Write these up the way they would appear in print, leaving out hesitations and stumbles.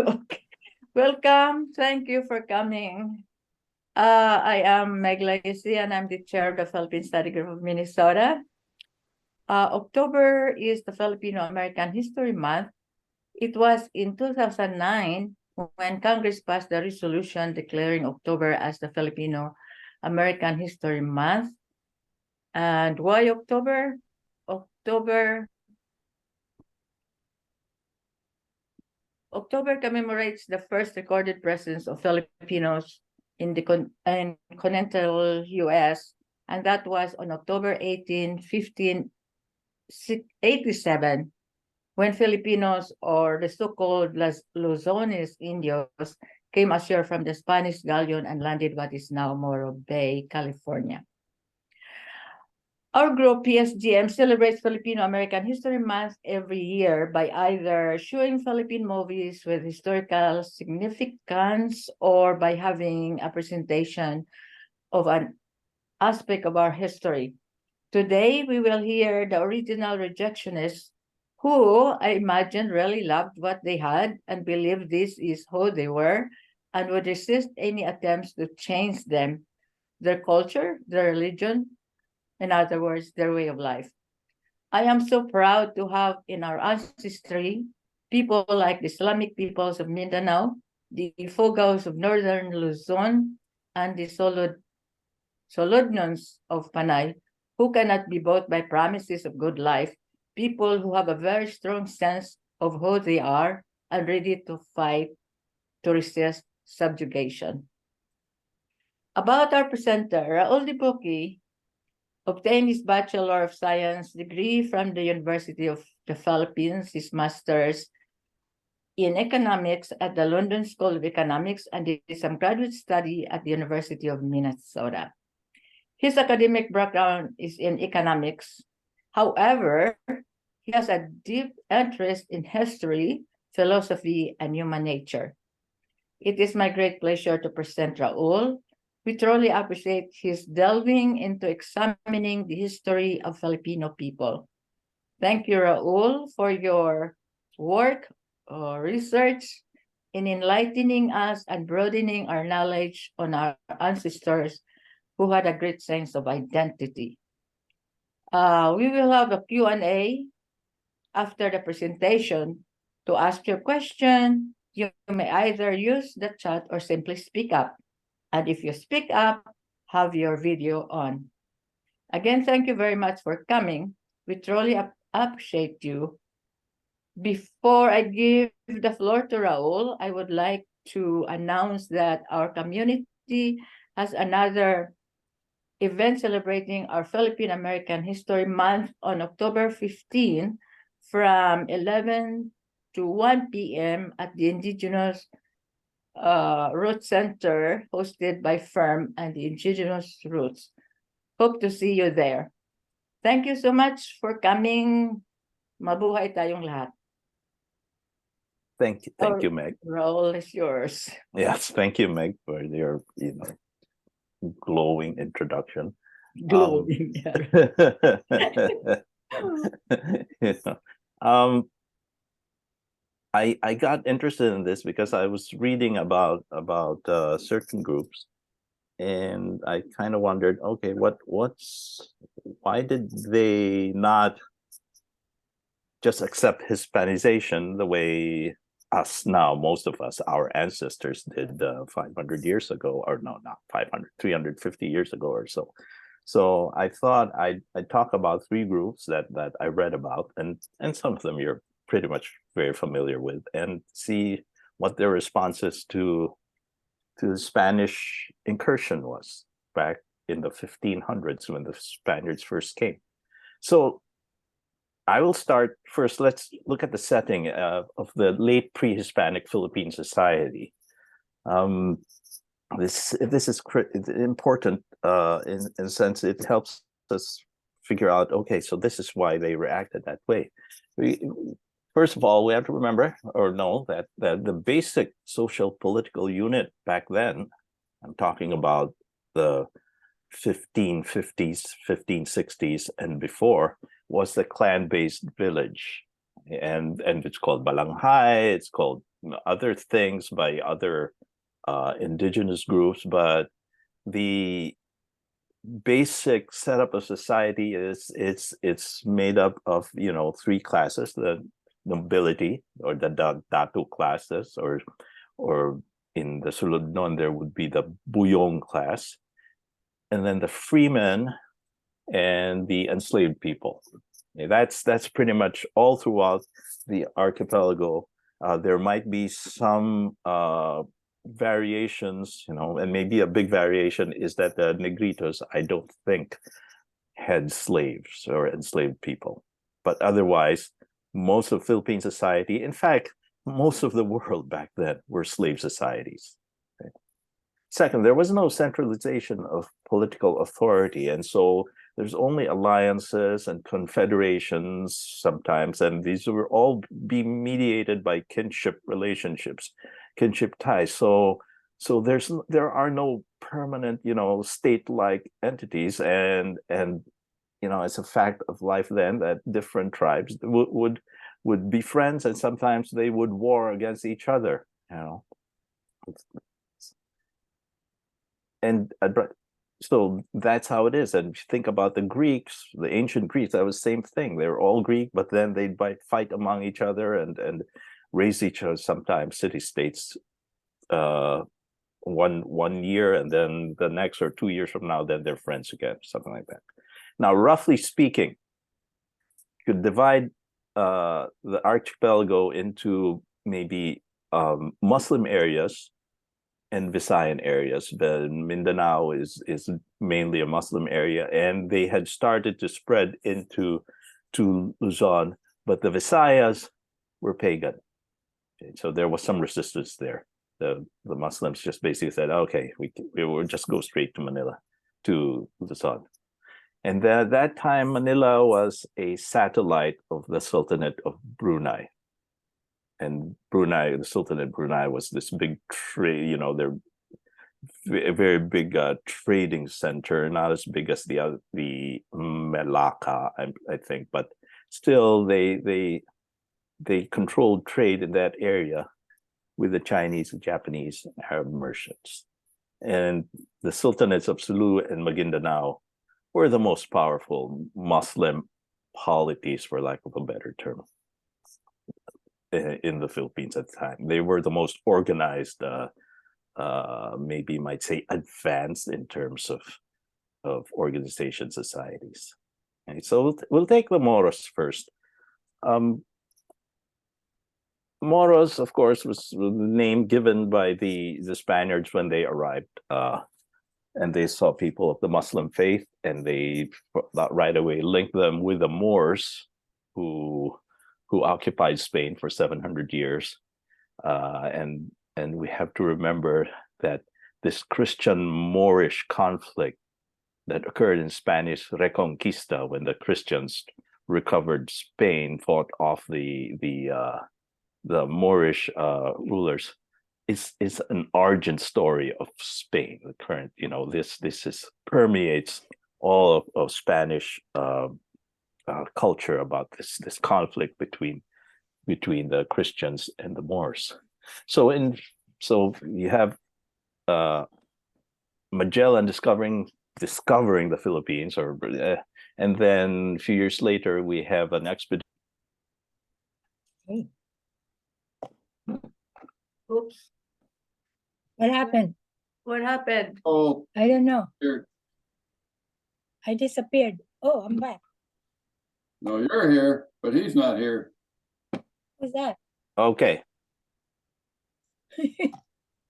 Okay. Welcome. Thank you for coming. I am Meg Lacy, and I'm the chair of the Philippine Study Group of Minnesota. October is the Filipino American History Month. It was in 2009 when Congress passed the resolution declaring October as the Filipino American History Month. And why October? October commemorates the first recorded presence of Filipinos in the continental U.S., and that was on October 18, 1587, when Filipinos, or the so-called Luzones Indios, came ashore from the Spanish galleon and landed what is now Morro Bay, California. Our group, PSGM, celebrates Filipino American History Month every year by either showing Philippine movies with historical significance or by having a presentation of an aspect of our history. Today, we will hear the original Rejectionists, who I imagine really loved what they had and believed this is who they were and would resist any attempts to change them, their culture, their religion, in other words, their way of life. I am so proud to have in our ancestry people like the Islamic peoples of Mindanao, the Ifugaos of Northern Luzon, and the Suludnons of Panay, who cannot be bought by promises of good life, people who have a very strong sense of who they are and ready to fight to resist subjugation. About our presenter, Raul Debuque obtained his Bachelor of Science degree from the University of the Philippines, his master's in economics at the London School of Economics, and did some graduate study at the University of Minnesota. His academic background is in economics. However, he has a deep interest in history, philosophy, and human nature. It is my great pleasure to present Raul. We truly appreciate his delving into examining the history of Filipino people. Thank you, Raul, for your work or research in enlightening us and broadening our knowledge on our ancestors who had a great sense of identity. We will have a Q&A after the presentation. To ask your question, you may either use the chat or simply speak up. And if you speak up, have your video on. Again, thank you very much for coming. We truly appreciate you. Before I give the floor to Raul, I would like to announce that our community has another event celebrating our Philippine American History Month on October 15 from 11 to 1 p.m. at the Indigenous Root Center hosted by FIRM and the Indigenous Roots. Hope to see you there. Thank you so much for coming. Mabuhay tayong lahat. Thank you, Meg. Raul is yours. Yes, thank you, Meg, for your glowing introduction. Glowing. I got interested in this because I was reading about certain groups, and I kind of wondered, okay, why did they not just accept Hispanization the way us now, most of us, our ancestors did 500 years ago, or no, not 500, 350 years ago or so. So I thought I'd talk about three groups that I read about, and some of them you're pretty much very familiar with, and see what their responses to the Spanish incursion was back in the 1500s when the Spaniards first came. So I will start first. Let's look at the setting of the late pre-Hispanic Philippine society. This is important in a sense. It helps us figure out, okay, so this is why they reacted that way. First of all, we have to remember or know that the basic social political unit back then, I'm talking about the 1550s, 1560s and before, was the clan-based village. and it's called balanghay. It's called other things by other indigenous groups, but the basic setup of society is it's made up of three classes: the nobility, or the datu classes, or in the Suludnon there would be the buyong class, and then the freemen and the enslaved people. That's pretty much all throughout the archipelago. There might be some variations, and maybe a big variation is that the Negritos, I don't think, had slaves or enslaved people. But otherwise, most of Philippine society, in fact, most of the world back then were slave societies. Okay? Second, there was no centralization of political authority, and so there's only alliances and confederations sometimes, and these were all being mediated by kinship relationships, kinship ties. So there are no permanent, state-like entities, and it's a fact of life then that different tribes would be friends, and sometimes they would war against each other. And so that's how it is. And if you think about the Greeks, the ancient Greeks, that was the same thing. They were all Greek, but then they'd fight among each other and raise each other, sometimes city-states, one year, and then the next or 2 years from now, then they're friends again, something like that. Now, roughly speaking, you could divide the archipelago into maybe Muslim areas and Visayan areas. The Mindanao is mainly a Muslim area, and they had started to spread into Luzon, but the Visayas were pagan. Okay, so there was some resistance there. The Muslims just basically said, okay, we will just go straight to Manila, to Luzon. And that time, Manila was a satellite of the Sultanate of Brunei. And Brunei, the Sultanate Brunei, was this big trade, they're a very big trading center, not as big as the Malacca, I think, but still they controlled trade in that area with the Chinese, Japanese, Arab merchants. And the Sultanates of Sulu and Maguindanao were the most powerful Muslim polities, for lack of a better term, in the Philippines at the time. They were the most organized, maybe you might say advanced in terms of organization societies. Okay, so we'll take the Moros first. Moros, of course, was the name given by the Spaniards when they arrived, and they saw people of the Muslim faith, and they right away linked them with the Moors, who occupied Spain for 700 years, and we have to remember that this Christian-Moorish conflict that occurred in Spanish Reconquista, when the Christians recovered Spain, fought off the Moorish rulers, is an origin story of Spain. The current, this permeates all of Spanish culture about this conflict between the Christians and the Moors. So you have Magellan discovering the Philippines, and then a few years later we have an expedition. Oops. What happened? What happened? Oh, I don't know. here. I disappeared. Oh, I'm back. No, you're here, but he's not here. Who's that? Okay,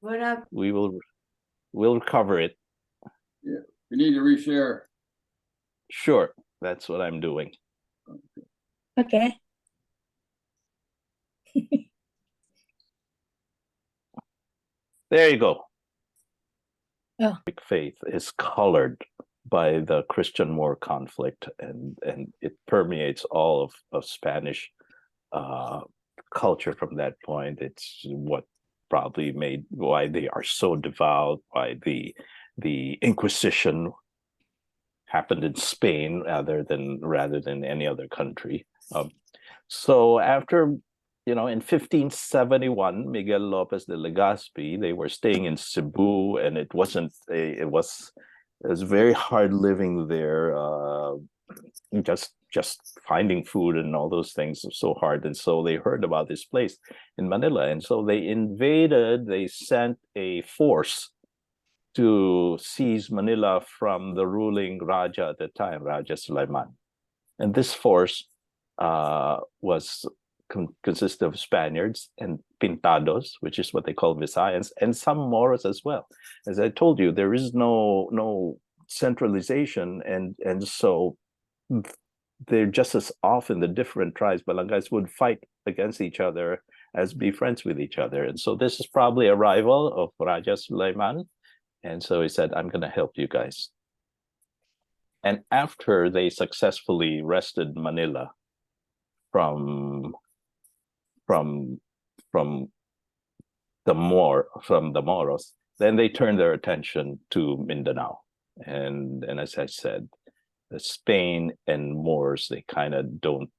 What happened? we'll cover it. You need to reshare. Sure, that's what I'm doing. Okay. There you go. Oh. Faith is colored by the Christian-Moor conflict, and it permeates all of Spanish culture from that point. It's what probably made why they are so devout, why the Inquisition happened in Spain rather than any other country. So after, in 1571, Miguel Lopez de Legazpi, they were staying in Cebu, and it was very hard living there. Just finding food and all those things was so hard, and so they heard about this place in Manila, and so they invaded. They sent a force to seize Manila from the ruling Raja at the time, Raja Sulaiman. And this force consisted of Spaniards and Pintados, which is what they call Visayans, and some Moros as well. As I told you, there is no centralization, and so they're just as often the different tribes, barangays, would fight against each other as be friends with each other. And so this is probably a rival of Raja Sulaiman. And so he said, I'm going to help you guys. And after they successfully wrested Manila from the Moros, then they turned their attention to Mindanao. And as I said, Spain and Moors, they kind of don't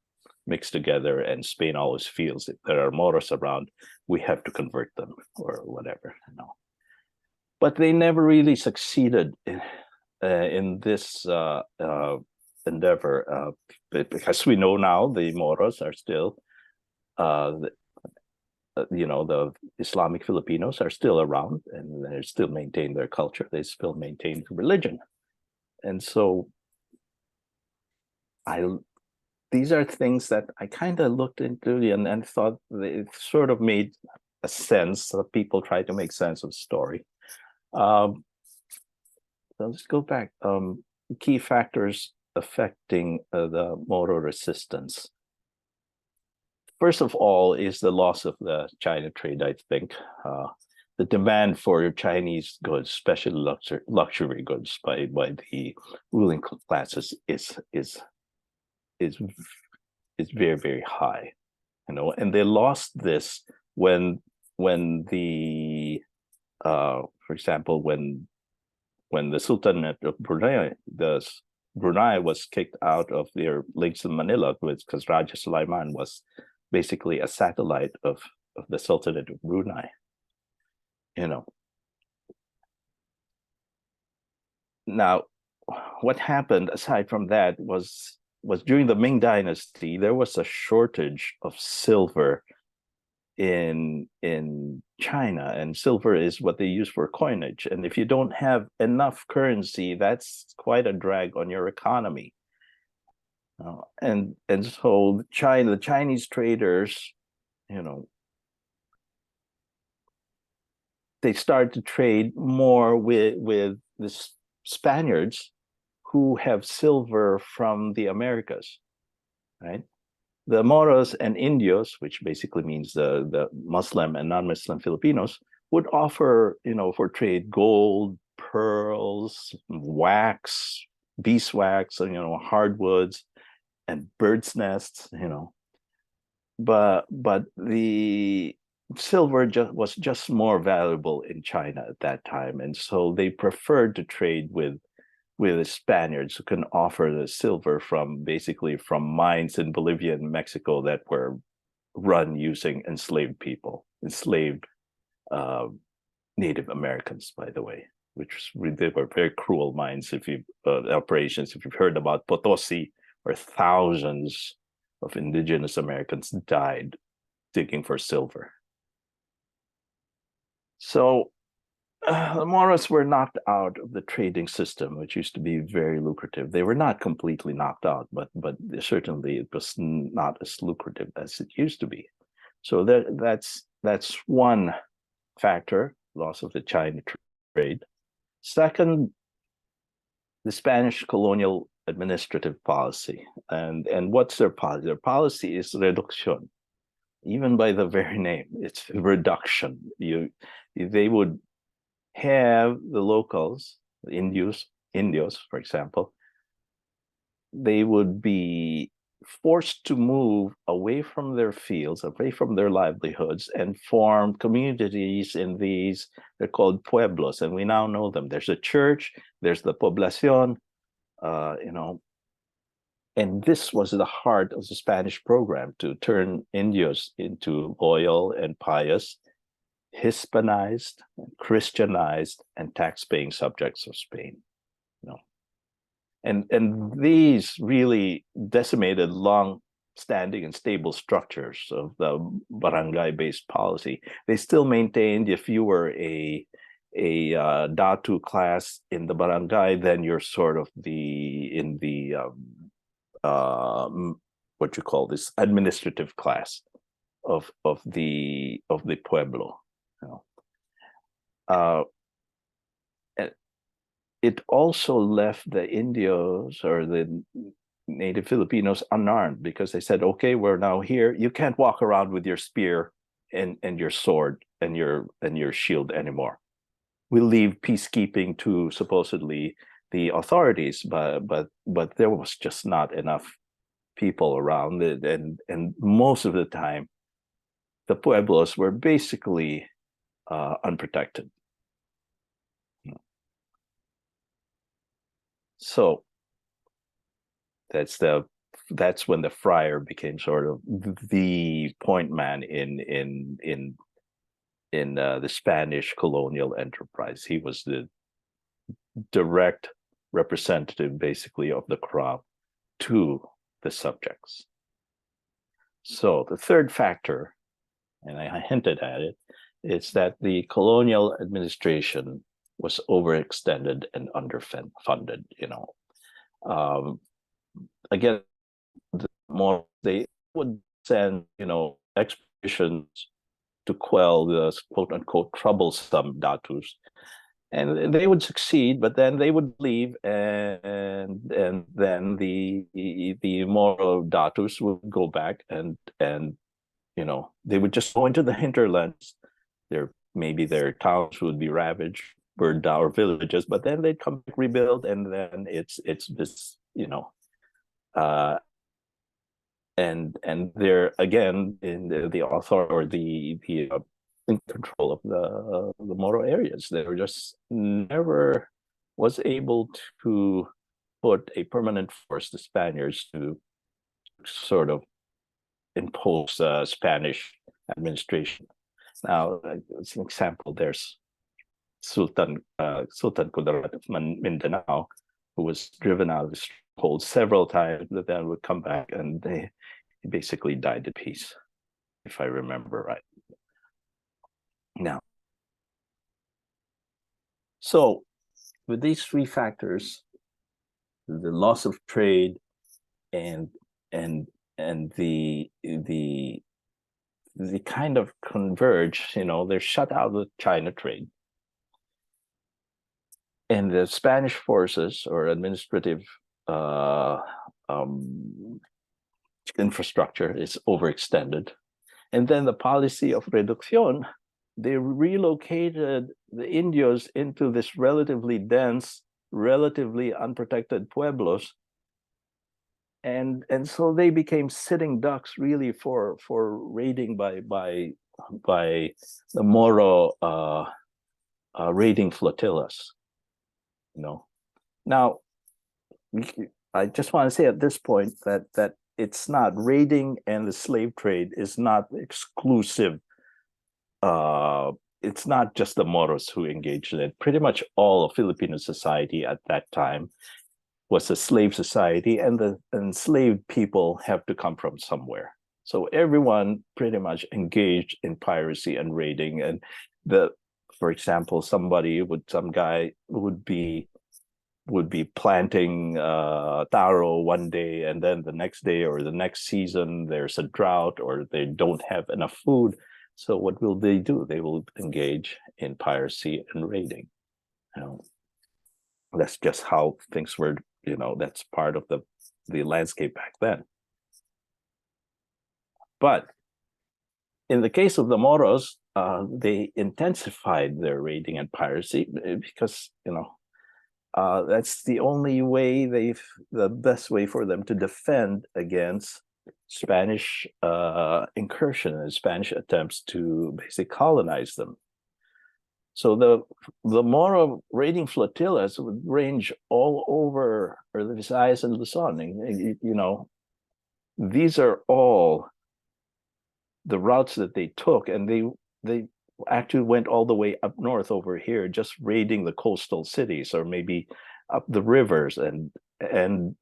mix together, and Spain always feels if there are Moros around, we have to convert them or whatever. But they never really succeeded in this endeavor, because we know now the Moros are still, the Islamic Filipinos are still around, and they still maintain their culture. They still maintain religion, and so these are things that I kind of looked into and thought it sort of made a sense. That people try to make sense of the story. So let's go back. Key factors affecting the Moro resistance. First of all is the loss of the China trade, I think. The demand for Chinese goods, especially luxury goods by the ruling classes is very, very high. And they lost this when the for example, when the Sultanate of Brunei, Brunei was kicked out of their links in Manila, because Raja Sulaiman was basically a satellite of the Sultanate of Brunei. Now, what happened aside from that was during the Ming Dynasty, there was a shortage of silver in China, and silver is what they use for coinage. And if you don't have enough currency, that's quite a drag on your economy. And so the Chinese traders, they start to trade more with the Spaniards who have silver from the Americas, right? The Moros and Indios, which basically means the Muslim and non-Muslim Filipinos, would offer, for trade, gold, pearls, wax, beeswax, hardwoods, and birds' nests, But the silver was just more valuable in China at that time, and so they preferred to trade with the Spaniards, who can offer the silver from mines in Bolivia and Mexico that were run using enslaved Native Americans, by the way, they were very cruel mines. Operations, if you've heard about Potosi, where thousands of indigenous Americans died digging for silver. So the Moros were knocked out of the trading system, which used to be very lucrative. They were not completely knocked out, but certainly it was not as lucrative as it used to be. So that's one factor, loss of the China trade. Second, the Spanish colonial administrative policy. And what's their policy? Their policy is reducción. Even by the very name, it's reduction. They would have the locals, the Indios, for example, they would be forced to move away from their fields, away from their livelihoods, and form communities in these, they're called pueblos, and we now know them. There's a church, there's the poblacion, And this was the heart of the Spanish program, to turn Indios into loyal and pious, Hispanized, Christianized, and tax-paying subjects of Spain. And these really decimated long-standing and stable structures of the barangay-based policy. They still maintained, if you were a datu class in the barangay, then you're sort of in the what you call this administrative class of the pueblo. It also left the Indios or the native Filipinos unarmed, because they said, okay, we're now here. You can't walk around with your spear and your sword and your shield anymore. We'll leave peacekeeping to supposedly the authorities, but there was just not enough people around it, and most of the time the pueblos were basically unprotected. So that's when the friar became sort of the point man in the Spanish colonial enterprise. He was the direct representative, basically, of the crown to the subjects. So the third factor, and I hinted at it, is that the colonial administration was overextended and underfunded. Again, they would send expeditions to quell the quote unquote troublesome datus, and they would succeed, but then they would leave, and then the Moro datus would go back, and they would just go into the hinterlands. Maybe their towns would be ravaged, burned down, or villages, but then they'd come back, rebuild, and then it's this and they're again in the author or the in control of the Moro areas. They were just never was able to put a permanent force, the Spaniards, to sort of impose Spanish administration. Now, as an example, there's Sultan Kudarat of Mindanao, who was driven out of his stronghold several times, but then would come back, and he basically died at peace, if I remember right. Now, so with these three factors, the loss of trade and the kind of converge, they're shut out of the China trade. And the Spanish forces or administrative infrastructure is overextended. And then the policy of reducción, they relocated the Indios into this relatively dense, relatively unprotected pueblos. And so they became sitting ducks, really, for raiding by the Moro raiding flotillas. Now, I just want to say at this point that it's not raiding, and the slave trade is not exclusive. It's not just the Moros who engaged in it. Pretty much all of Filipino society at that time was a slave society, and the enslaved people have to come from somewhere. So everyone pretty much engaged in piracy and raiding. And for example, some guy would be planting taro one day, and then the next day or the next season there's a drought, or they don't have enough food. So what will they do? They will engage in piracy and raiding. That's just how things were. That's part of the landscape back then. But in the case of the Moros, they intensified their raiding and piracy, because that's the only way the best way for them to defend against Spanish incursion and Spanish attempts to basically colonize them. So the Moro raiding flotillas would range all over the Visayas and Luzon. And, you know, these are all the routes that they took, and they actually went all the way up north over here, just raiding the coastal cities or maybe up the rivers, and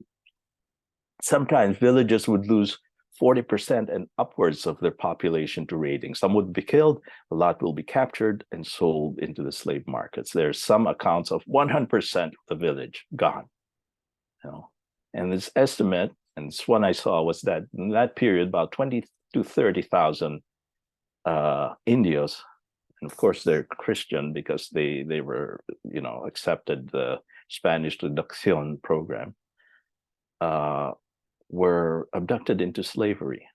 sometimes villages would lose 40% and upwards of their population to raiding. Some would be killed, a lot will be captured and sold into the slave markets. There's some accounts of 100% of the village gone. You know, and this estimate, and this one I saw, was that in that period, about 20 to 30,000 Indios, and of course they're Christian because they were, you know, accepted the Spanish Rejectionists program, were abducted into slavery.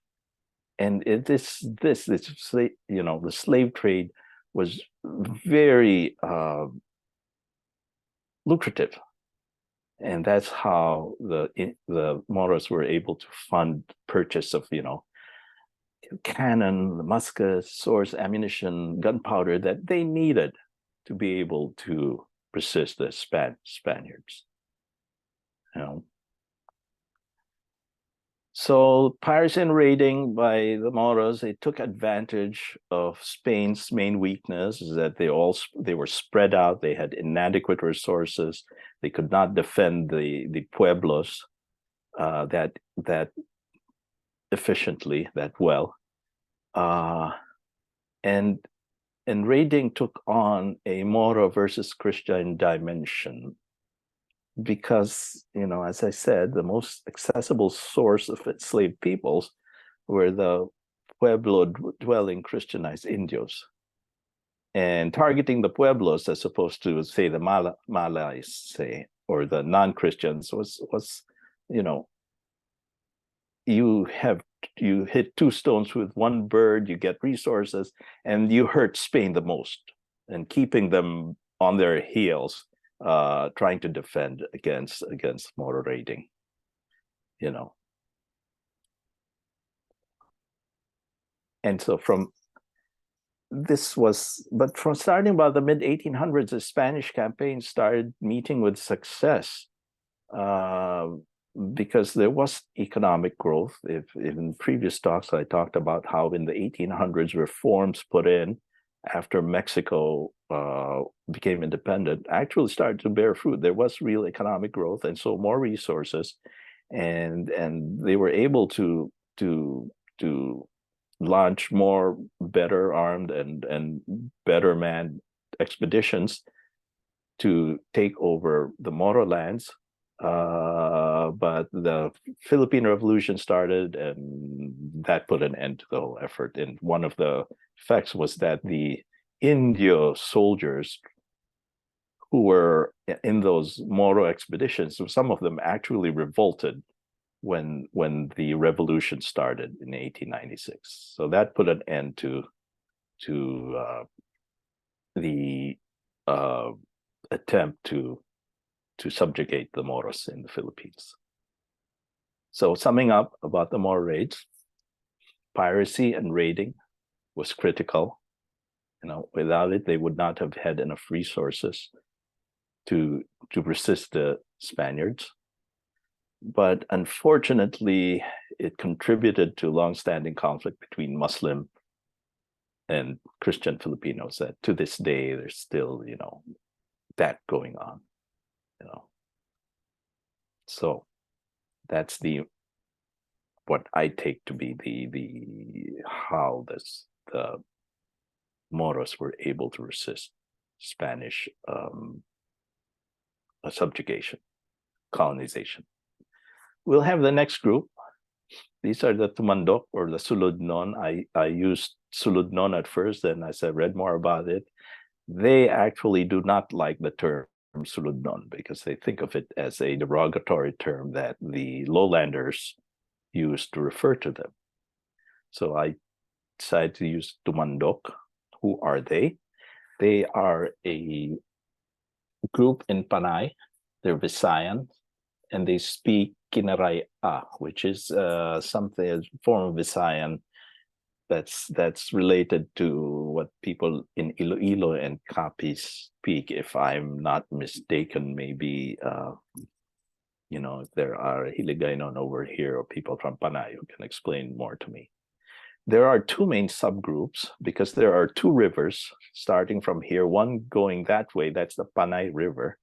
And you know, the slave trade was very lucrative. And that's how the Moros were able to fund purchase of, you know, cannon, muskets, swords, ammunition, gunpowder that they needed to be able to resist the Spaniards. You know. So piracy and raiding by the Moros, they took advantage of Spain's main weakness, is that they were spread out, they had inadequate resources, they could not defend the pueblos that efficiently, that well. And raiding took on a Moro versus Christian dimension, because, you know, as I said, the most accessible source of enslaved peoples were the Pueblo dwelling Christianized Indios. And targeting the Pueblos as opposed to, say, the Malays, say, or the non-Christians was, you know, you hit two stones with one bird, you get resources, and you hurt Spain the most, and keeping them on their heels, trying to defend against Moro raiding, you know. And so from starting about the mid-1800s, the Spanish campaign started meeting with success, because there was economic growth. If in previous talks I talked about how in the 1800s reforms put in after Mexico became independent actually started to bear fruit. There was real economic growth, and so more resources, and they were able to launch more better armed and better manned expeditions to take over the Moro lands. But the Filipino Revolution started, and that put an end to the whole effort. And one of the effects was that the Indio soldiers who were in those Moro expeditions, some of them actually revolted when the revolution started in 1896. So that put an end to the attempt to subjugate the Moros in the Philippines. So summing up about the Moro raids, piracy and raiding was critical. You know, without it, they would not have had enough resources to resist the Spaniards. But unfortunately, it contributed to long-standing conflict between Muslim and Christian Filipinos that to this day, there's still, you know, that going on. You know, so that's what I take to be the how the Moros were able to resist Spanish subjugation, colonization. We'll have the next group. These are the Tumandok or the Suludnon. I used Suludnon at first, then as I read more about it, they actually do not like the term Suludnon because they think of it as a derogatory term that the lowlanders use to refer to them. So I decided to use Tumandok. Who are they? They are a group in Panay. They're Visayan, and they speak Kinaraya, which is something, a form of Visayan that's related to what people in Iloilo and Capiz speak, if I'm not mistaken. Maybe if there are Hiligaynon over here or people from Panay who can explain more to me. There are two main subgroups because there are two rivers starting from here, one going that way, that's the Panay River.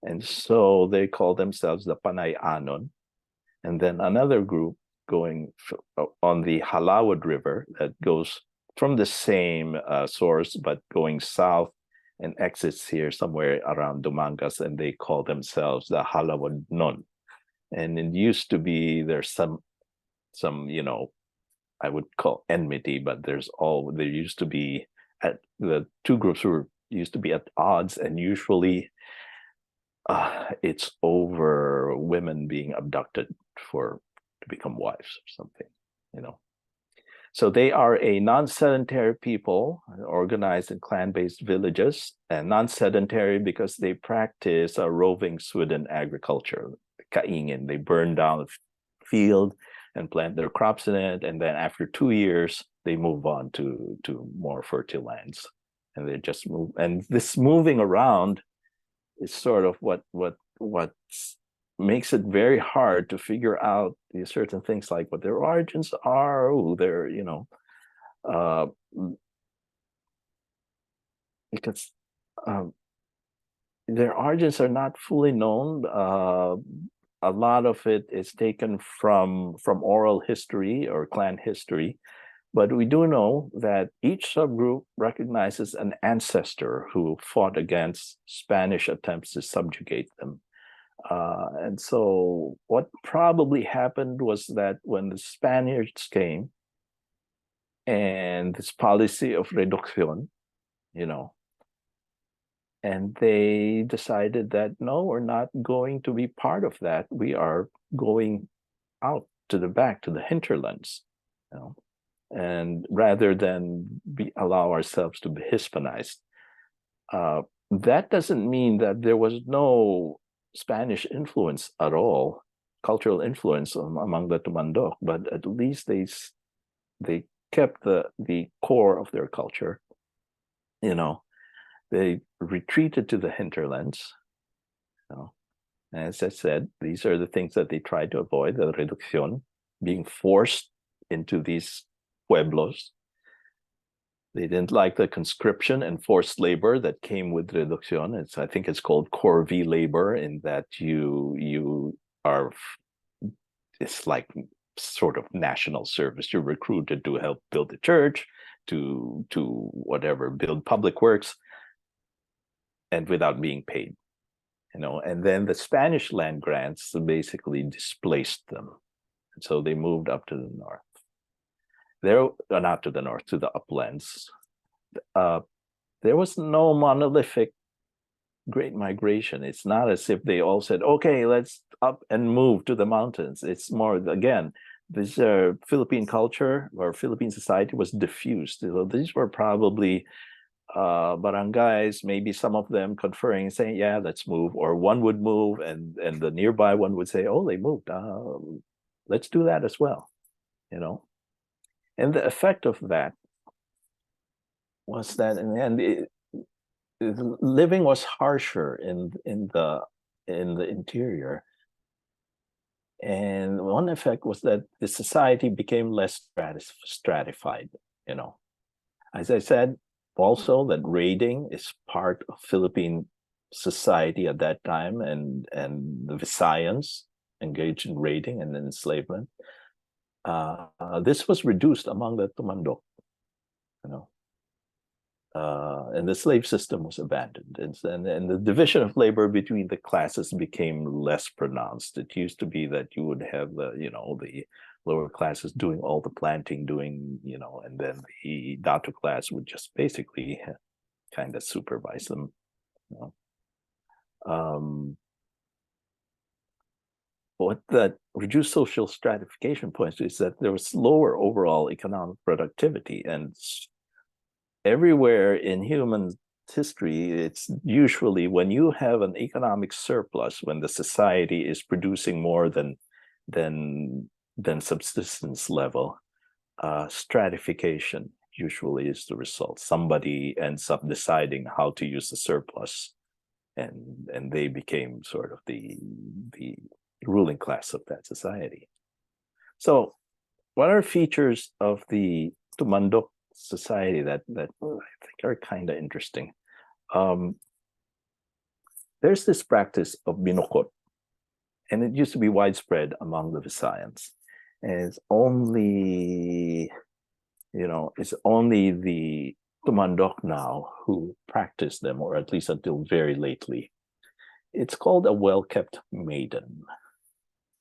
And so they call themselves the Panay Anon. And then another group going on the Halawad River that goes from the same source, but going south and exits here somewhere around Dumangas, and they call themselves the Halawad-non. And it used to be, there's some I would call enmity, but there used to be, the two groups used to be at odds, and usually it's over women being abducted to become wives or something, So they are a non-sedentary people organized in clan-based villages, and non-sedentary because they practice a roving Swidden agriculture, kaingin. They burn down the field and plant their crops in it, and then after 2 years, they move on to more fertile lands. And they just move. And this moving around is sort of what makes it very hard to figure out these certain things, like what their origins are, because their origins are not fully known. A lot of it is taken from oral history or clan history, but we do know that each subgroup recognizes an ancestor who fought against Spanish attempts to subjugate them. And so what probably happened was that when the Spaniards came, and this policy of reducción, and they decided that, no, we're not going to be part of that. We are going out to the back, to the hinterlands, and rather than allow ourselves to be Hispanized. That doesn't mean that there was no Spanish influence at all, cultural influence among the Tumandok, but at least they kept the core of their culture. They retreated to the hinterlands. As I said, these are the things that they tried to avoid: the reducción, being forced into these pueblos. They didn't like the conscription and forced labor that came with reducción. I think it's called corvée labor, in that it's like sort of national service. You're recruited to help build the church, to whatever, build public works, and without being paid. And then the Spanish land grants basically displaced them. And so they moved up to the north. Not to the north, to the uplands. There was no monolithic great migration. It's not as if they all said, okay, let's up and move to the mountains. It's more, again, this Philippine culture or Philippine society was diffused. These were probably barangays, maybe some of them conferring and saying, yeah, let's move, or one would move and the nearby one would say, oh, they moved, let's do that as well. And the effect of that was that in the end, living was harsher in the interior. And one effect was that the society became less stratified. As I said, also that raiding is part of Philippine society at that time, and the Visayans engaged in raiding and enslavement. This was reduced among the Tumandok, and the slave system was abandoned, and the division of labor between the classes became less pronounced. It used to be that you would have the lower classes doing all the planting, and then the dato class would just basically kind of supervise them. What that reduced social stratification points to is that there was lower overall economic productivity, and everywhere in human history, it's usually when you have an economic surplus, when the society is producing more than subsistence level, stratification usually is the result. Somebody ends up deciding how to use the surplus, and they became sort of the ruling class of that society. So, what are features of the Tumandok society that I think are kind of interesting? There's this practice of binukot, and it used to be widespread among the Visayans. And it's only, it's only the Tumandok now who practice them, or at least until very lately. It's called a well-kept maiden.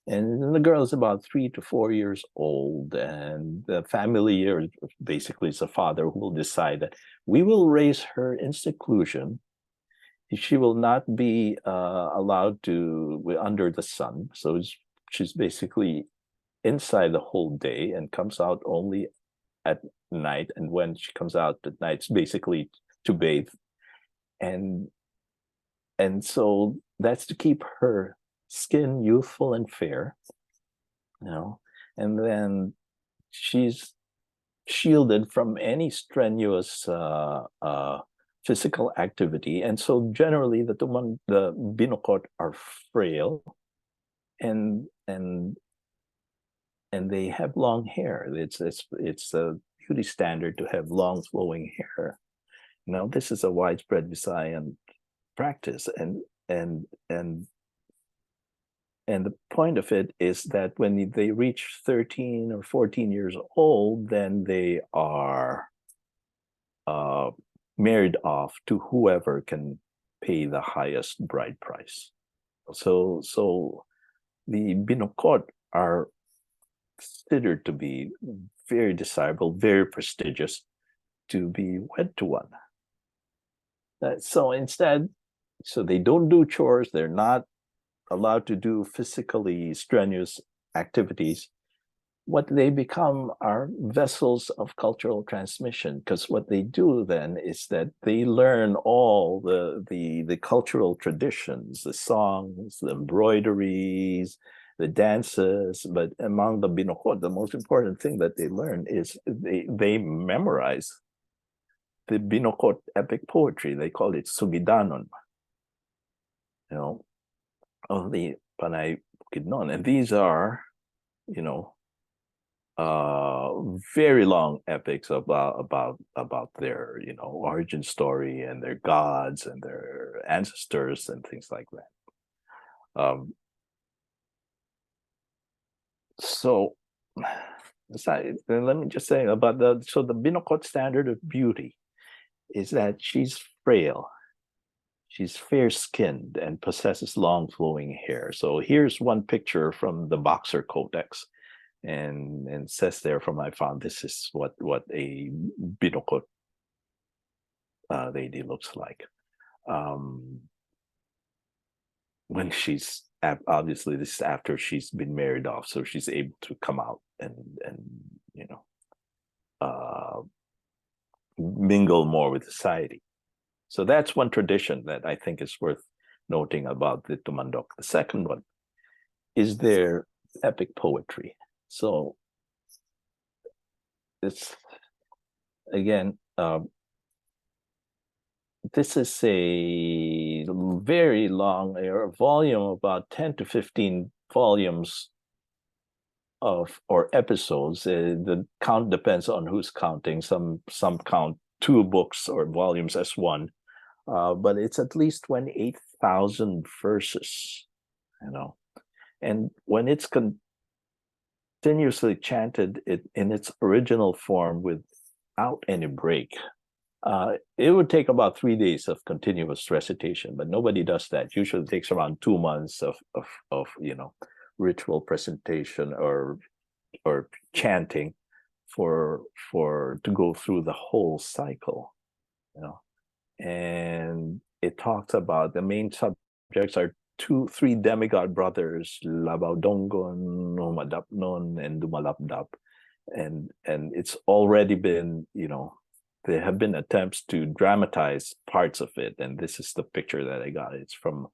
And the girl is about 3 to 4 years old, and the family, or basically it's a father, who will decide that we will raise her in seclusion. She will not be allowed to under the sun. So she's basically inside the whole day and comes out only at night. And when she comes out at night, it's basically to bathe. And so that's to keep her skin youthful and fair, and then she's shielded from any strenuous physical activity. And so generally the binukot are frail, and they have long hair. It's a beauty standard to have long flowing hair. This is a widespread Visayan practice, and the point of it is that when they reach 13 or 14 years old, then they are married off to whoever can pay the highest bride price. So the binukot are considered to be very desirable, very prestigious, to be wed to one. So they don't do chores. They're not allowed to do physically strenuous activities. What they become are vessels of cultural transmission, because what they do then is that they learn all the cultural traditions, the songs, the embroideries, the dances. But among the binukot, the most important thing that they learn is they memorize the binukot epic poetry. They call it Sugidanon, of the Panay Bukidnon. And these are, very long epics about their, origin story and their gods and their ancestors and things like that. So let me just say about the binukot standard of beauty is that she's frail. She's fair-skinned and possesses long flowing hair. So here's one picture from the Boxer Codex, and says there from I found this is what a binukot lady looks like. When she's obviously, this is after she's been married off, so she's able to come out and mingle more with society. So that's one tradition that I think is worth noting about the Tumandok. The second one is their epic poetry. So it's, again, this is a very long volume, about 10 to 15 volumes or episodes. The count depends on who's counting. Some count 2 books or volumes as one. But it's at least 28,000 verses, and when it's continuously chanted in its original form without any break, it would take about 3 days of continuous recitation, but nobody does that. Usually it takes around 2 months of ritual presentation or chanting to go through the whole cycle, And it talks about the main subjects are 3 demigod brothers, Labaudongon, Humadapnon, and Dumalapdap. And it's already been, there have been attempts to dramatize parts of it. And this is the picture that I got. It's from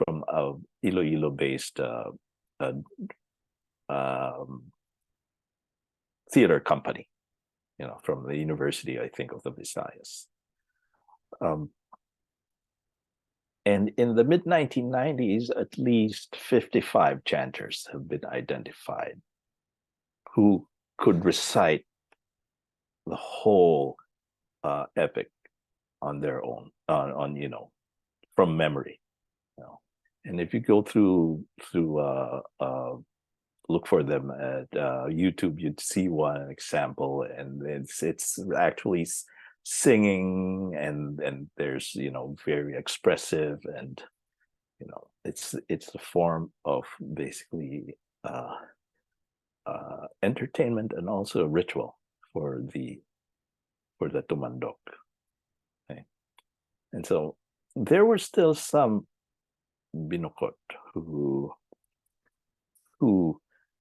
a Iloilo-based theater company. from the University, I think, of the Visayas. And in the mid-1990s, at least 55 chanters have been identified who could recite the whole epic on their own, from memory. And if you go through look for them at YouTube, you'd see one example, and it's actually singing, and there's very expressive, and it's the form of basically entertainment and also a ritual for the tumandok. Okay. And so there were still some binukot who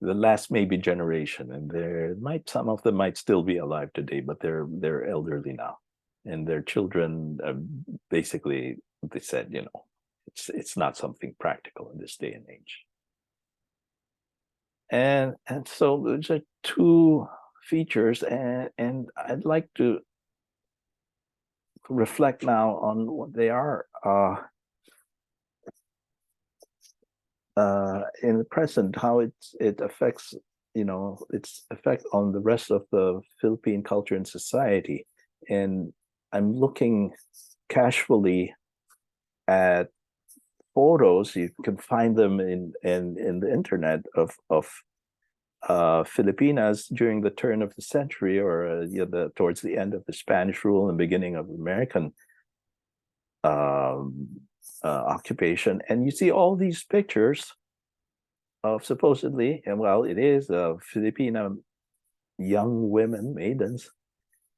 the last maybe generation, and some of them might still be alive today, but they're elderly now, and their children basically, they said, it's not something practical in this day and age. And so there's two features, and I'd like to reflect now on what they are in the present, how it affects its effect on the rest of the Philippine culture and society. And I'm looking casually at photos. You can find them in the internet of Filipinas during the turn of the century, or towards the end of the Spanish rule and beginning of American occupation. And you see all these pictures of supposedly, and well, it is Filipino young women, maidens,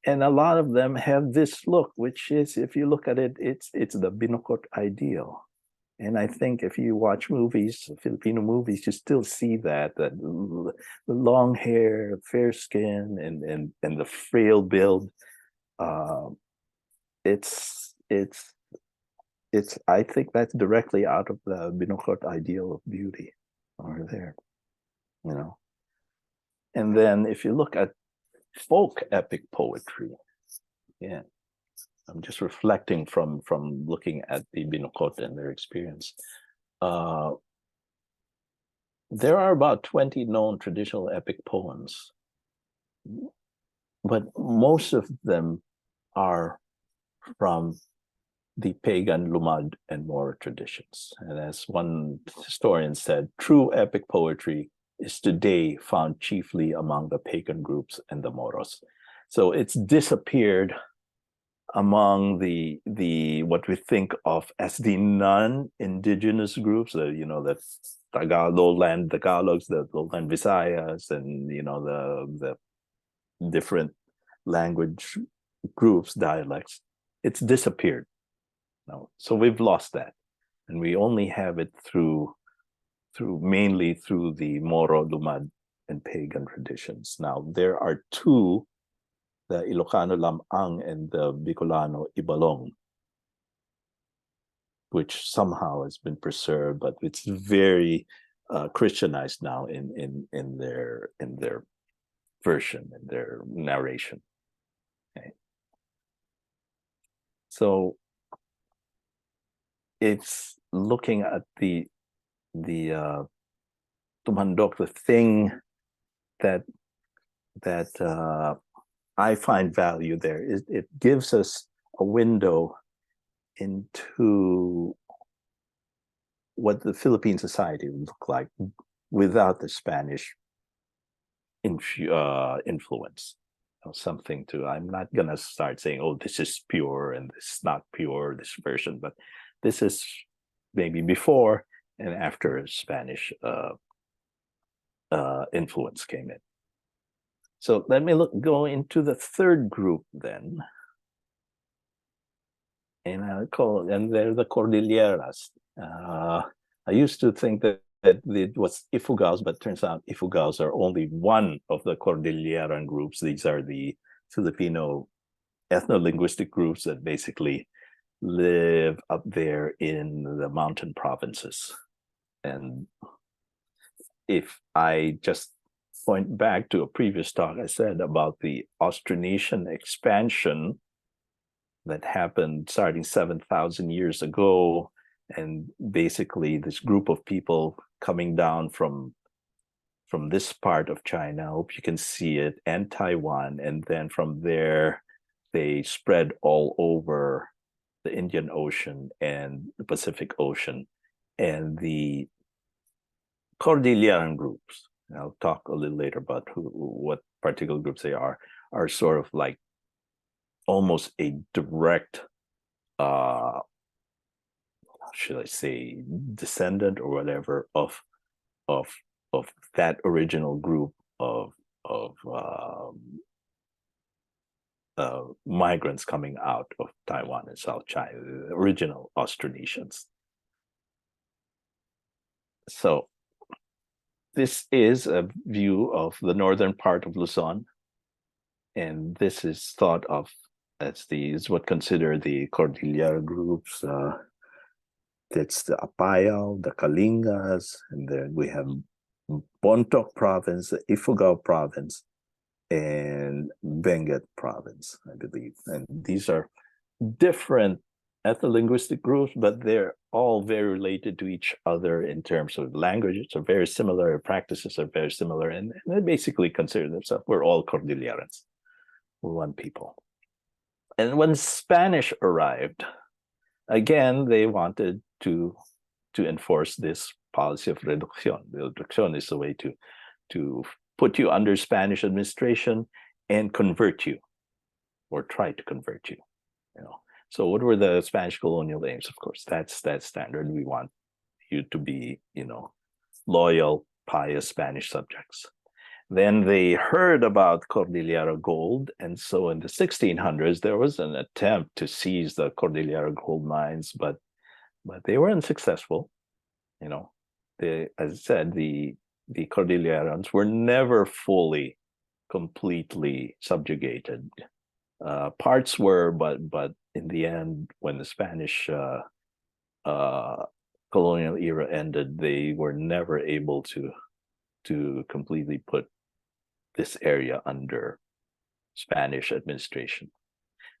and a lot of them have this look, which is, if you look at it, it's the binukot ideal. And I think if you watch movies, Filipino movies, you still see that the long hair, fair skin, and the frail build. It's I think that's directly out of the binukot ideal of beauty over there, And then if you look at folk epic poetry, yeah, I'm just reflecting from looking at the binukot and their experience. There are about 20 known traditional epic poems, but most of them are from the pagan Lumad and Moro traditions. And as one historian said, true epic poetry is today found chiefly among the pagan groups and the Moros. So it's disappeared among the what we think of as the non-indigenous groups, the lowland Tagalogs, the lowland Visayas, and the different language groups, dialects. It's disappeared. So we've lost that, and we only have it mainly through the Moro, Lumad, and pagan traditions. Now there are two, the Ilocano Lamang and the Bicolano Ibalong, which somehow has been preserved, but it's very Christianized now in their version, in their narration. Okay. So it's looking at the tumandok, the thing that I find value there is it gives us a window into what the Philippine society would look like without the Spanish influence. Something I'm not gonna start saying, oh, this is pure and this is not pure, this version, but this is maybe before and after Spanish influence came in. So let me go into the third group then. And they're the Cordilleras. I used to think that it was Ifugaos, but turns out Ifugaos are only one of the Cordilleran groups. These are the Filipino ethno-linguistic groups that basically live up there in the mountain provinces. And if I just point back to a previous talk I said about the Austronesian expansion that happened starting 7,000 years ago, and basically this group of people coming down from this part of China, I hope you can see it, and Taiwan, and then from there they spread all over the Indian Ocean and the Pacific Ocean, and the Cordilleran groups, and I'll talk a little later about what particular groups they are sort of like almost a direct, should I say, descendant or whatever of that original group of migrants coming out of Taiwan and South China, the original Austronesians. So this is a view of the northern part of Luzon, and this is thought of as what consider the Cordillera groups. That's the Apayao, the Kalingas, and then we have Bontoc province, the Ifugao province, and Benguet province, I believe. And these are different ethno-linguistic groups, but they're all very related to each other in terms of languages are very similar, practices are very similar, and they basically consider themselves, we're all Cordillerans, we're one people. And when Spanish arrived, again, they wanted to enforce this policy of reducción. Reducción is a way to put you under Spanish administration and convert you, or try to convert you. So what were the Spanish colonial aims? Of course, that's standard. We want you to be, loyal, pious Spanish subjects. Then they heard about Cordillera gold, and so in the 1600s there was an attempt to seize the Cordillera gold mines, but they were unsuccessful. As I said, the Cordillerans were never fully, completely subjugated. Parts were, but in the end, when the Spanish colonial era ended, they were never able to completely put this area under Spanish administration.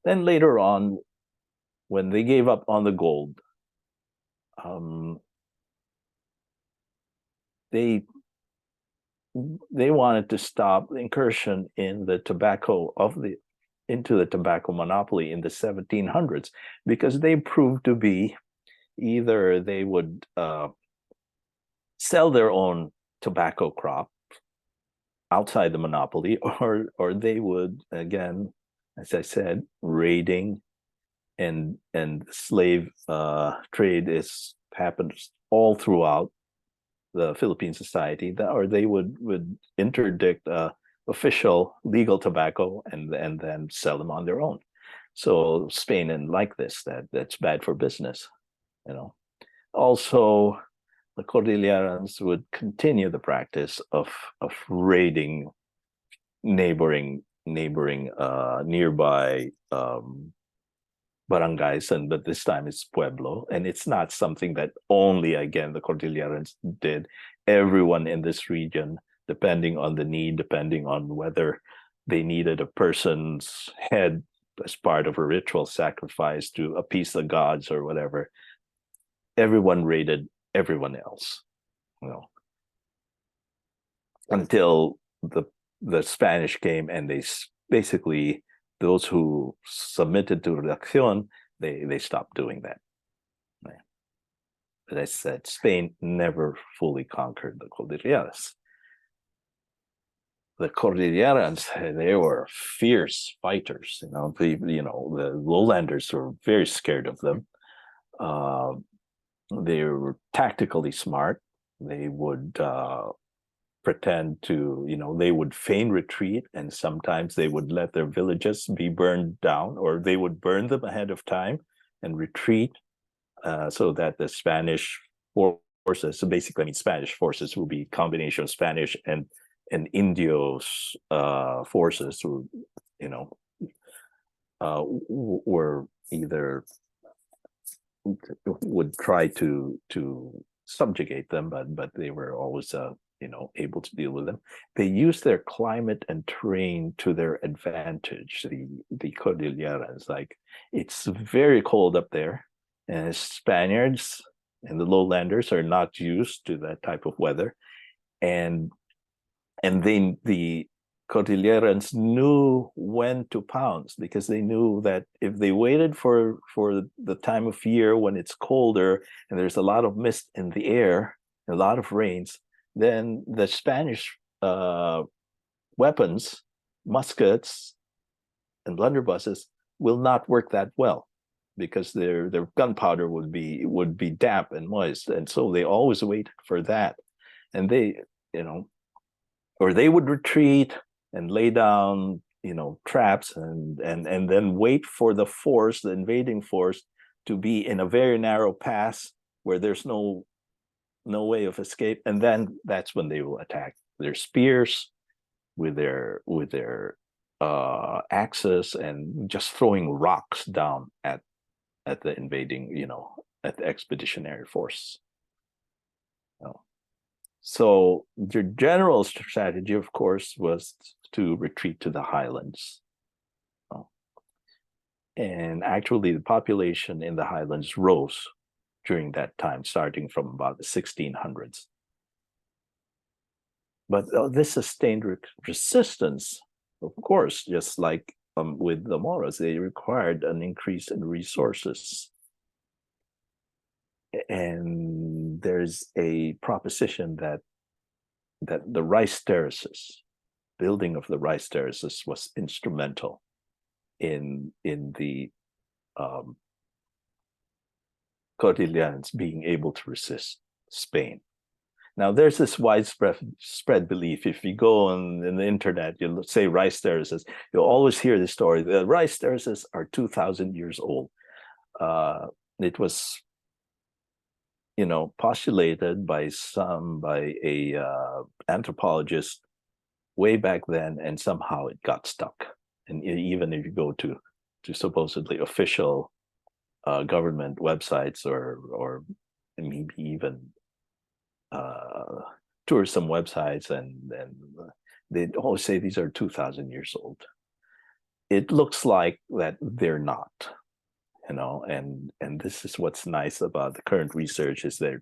Then later on, when they gave up on the gold, they wanted to stop the incursion in the tobacco into the tobacco monopoly in the 1700s, because they proved to be either they would sell their own tobacco crop outside the monopoly, or they would, again, as I said, raiding and slave trade happens all throughout the Philippine society, or they would interdict official legal tobacco and then sell them on their own. So Spain didn't like this. That's bad for business. Also, the Cordillerans would continue the practice of raiding neighboring nearby barangays, but this time it's pueblo, and it's not something that only, again, the Cordillerans did. Everyone in this region, depending on the need, depending on whether they needed a person's head as part of a ritual sacrifice to appease the gods or whatever, everyone raided everyone else, until the Spanish came, and they basically, those who submitted to reducción, they stopped doing that. As I said, Spain never fully conquered the Cordilleras. The Cordillerans, they were fierce fighters. The lowlanders were very scared of them. They were tactically smart. They would pretend to, they would feign retreat, and sometimes they would let their villages be burned down, or they would burn them ahead of time and retreat, so that the Spanish forces, so basically, Spanish forces will be a combination of Spanish and Indios forces who, were either would try to subjugate them, but they were always able to deal with them. They use their climate and terrain to their advantage. The Cordilleras, like it's very cold up there, and Spaniards and the lowlanders are not used to that type of weather, and the Cordillerans knew when to pounce, because they knew that if they waited for the time of year when it's colder and there's a lot of mist in the air, a lot of rains, then the Spanish weapons, muskets and blunderbusses, will not work that well, because their gunpowder would be damp and moist, and so they always wait for that, and they or they would retreat and lay down traps and then wait for the invading force, to be in a very narrow pass where there's no way of escape, and then that's when they will attack their spears with their axes, and just throwing rocks down at the invading, at the expeditionary force. So their general strategy, of course, was to retreat to the highlands. And actually, the population in the highlands rose during that time, starting from about the 1600s. But this sustained resistance, of course, just like with the Moros, they required an increase in resources. And there's a proposition that the rice terraces, building of the rice terraces, was instrumental in the Cordillerans being able to resist Spain. Now, there's this widespread belief. If you go on the internet, you'll say rice terraces, you'll always hear the story. The rice terraces are 2,000 years old. It was postulated by a anthropologist way back then, and somehow it got stuck. And even if you go to supposedly official government websites, or maybe even tourism websites, and they always say these are 2,000 years old. It looks like that they're not. And this is what's nice about the current research, is they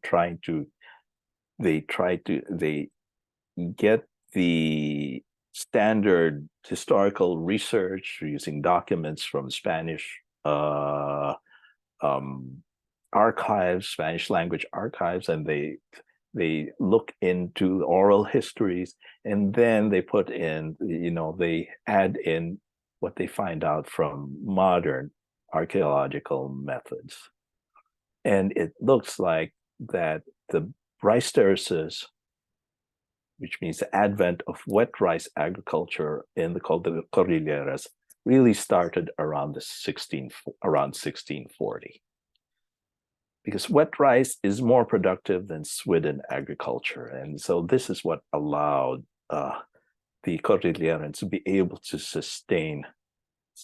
get the standard historical research using documents from Spanish archives, Spanish language archives, and they look into oral histories, and then they put in, they add in what they find out from modern archaeological methods. And it looks like that the rice terraces, which means the advent of wet rice agriculture in the Cordilleras, really started around 1640. Because wet rice is more productive than swidden agriculture. And so this is what allowed the Cordillerans to be able to sustain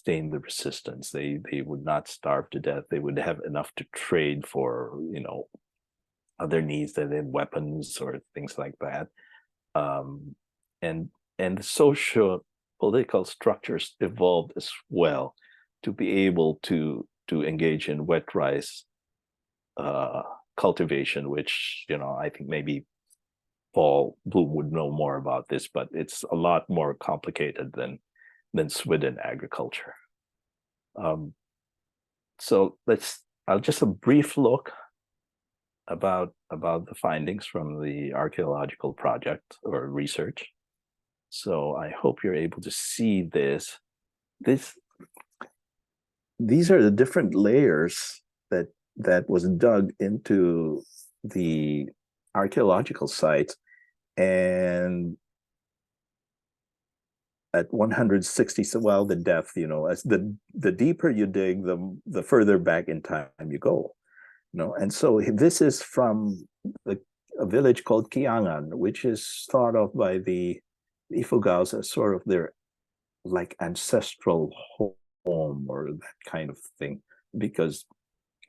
the resistance. They would not starve to death. They would have enough to trade for, other needs, that in weapons or things like that. And the social political structures evolved as well to be able to engage in wet rice cultivation, which I think maybe Paul Bloom would know more about this, but it's a lot more complicated than swidden agriculture. So I'll just a brief look about the findings from the archaeological project or research. So I hope you're able to see this. These are the different layers that was dug into the archaeological site, and at 160, so the depth, as the deeper you dig, the further back in time you go, and so this is from a village called Kiangan, which is thought of by the Ifugaos as sort of their like ancestral home or that kind of thing, because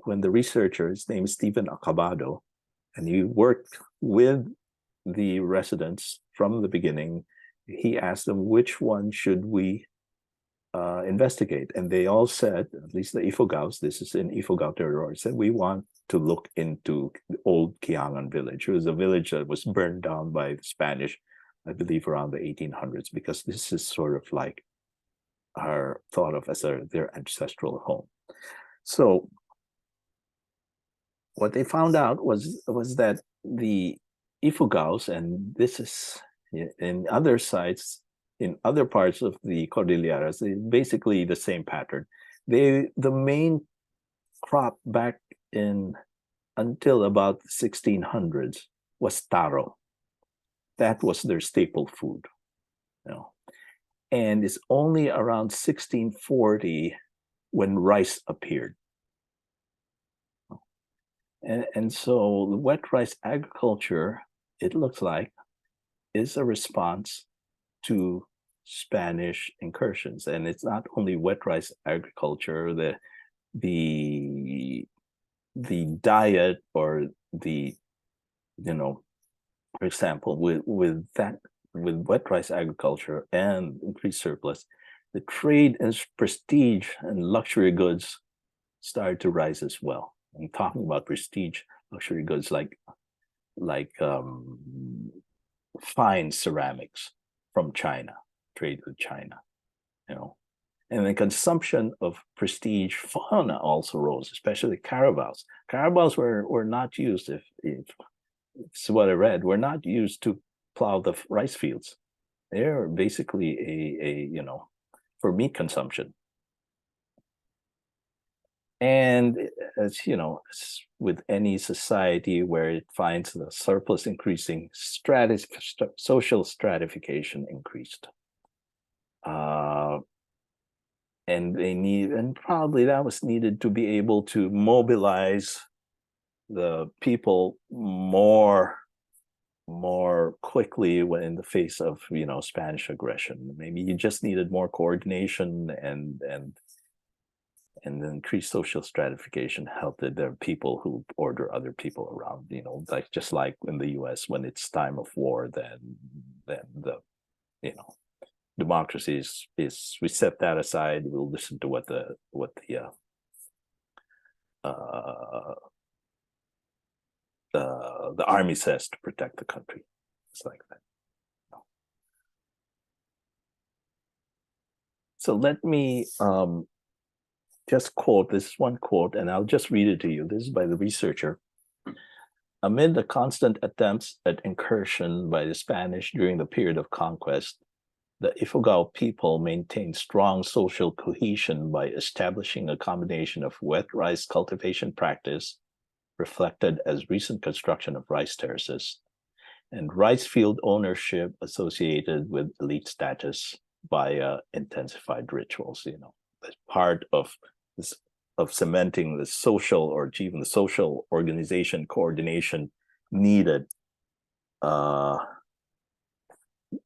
when the researcher, his name is Stephen Acabado, and he worked with the residents from the beginning. He asked them, which one should we investigate? And they all said, at least the Ifugaos, this is in Ifugao territory, said, we want to look into the old Kiangan village. It was a village that was burned down by the Spanish, I believe around the 1800s, because this is sort of like are thought of as their ancestral home. So what they found out was that the Ifugaos, and this is in other sites, in other parts of the Cordilleras, basically the same pattern. The main crop back in until about the 1600s was taro. That was their staple food, you know. And it's only around 1640 when rice appeared. And so the wet rice agriculture, it looks like, is a response to Spanish incursions. And it's not only wet rice agriculture, the diet, or the, you know, for example, with wet rice agriculture and increased surplus, the trade in prestige and luxury goods started to rise as well. I'm talking about prestige luxury goods like fine ceramics from China, trade with China, you know. And the consumption of prestige fauna also rose, especially carabaos. Carabaos were not used, if it's what I read, were not used to plow the rice fields. They're basically a you know, for meat consumption. And as you know, as with any society where it finds the surplus increasing, social stratification increased. And probably that was needed to be able to mobilize the people more quickly when in the face of, you know, Spanish aggression. Maybe you just needed more coordination, and increased social stratification helped the people who order other people around, you know, like just like in the US, when it's time of war, then the, you know, democracy is we set that aside. We'll listen to what the army says to protect the country. It's like that. So let me just quote this one quote, and I'll just read it to you. This is by the researcher. Amid the constant attempts at incursion by the Spanish during the period of conquest, the Ifugao people maintained strong social cohesion by establishing a combination of wet rice cultivation practice, reflected as recent construction of rice terraces, and rice field ownership associated with elite status via intensified rituals. You know, as part of this, of cementing the social, or achieving the social organization coordination needed,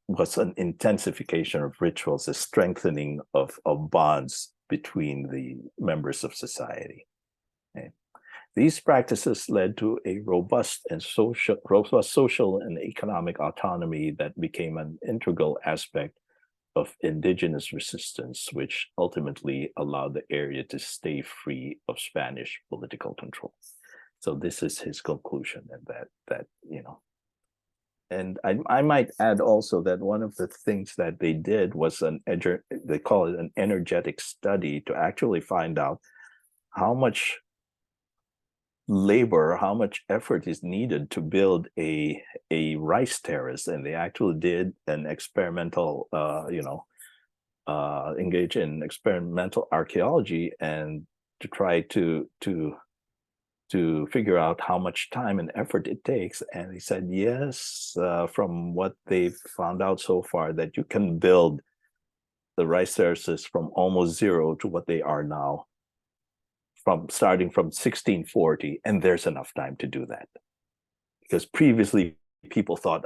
was an intensification of rituals, a strengthening of bonds between the members of society. Okay. These practices led to a robust social and economic autonomy that became an integral aspect of indigenous resistance, which ultimately allowed the area to stay free of Spanish political control. So this is his conclusion, and that you know. And I might add also that one of the things that they did was they call it an energetic study, to actually find out how much labor, how much effort is needed to build a rice terrace. And they actually did an experimental, engage in experimental archaeology, and to try to figure out how much time and effort it takes. And he said, yes, from what they've found out so far, that you can build the rice terraces from almost zero to what they are now, starting from 1640, and there's enough time to do that. Because previously people thought,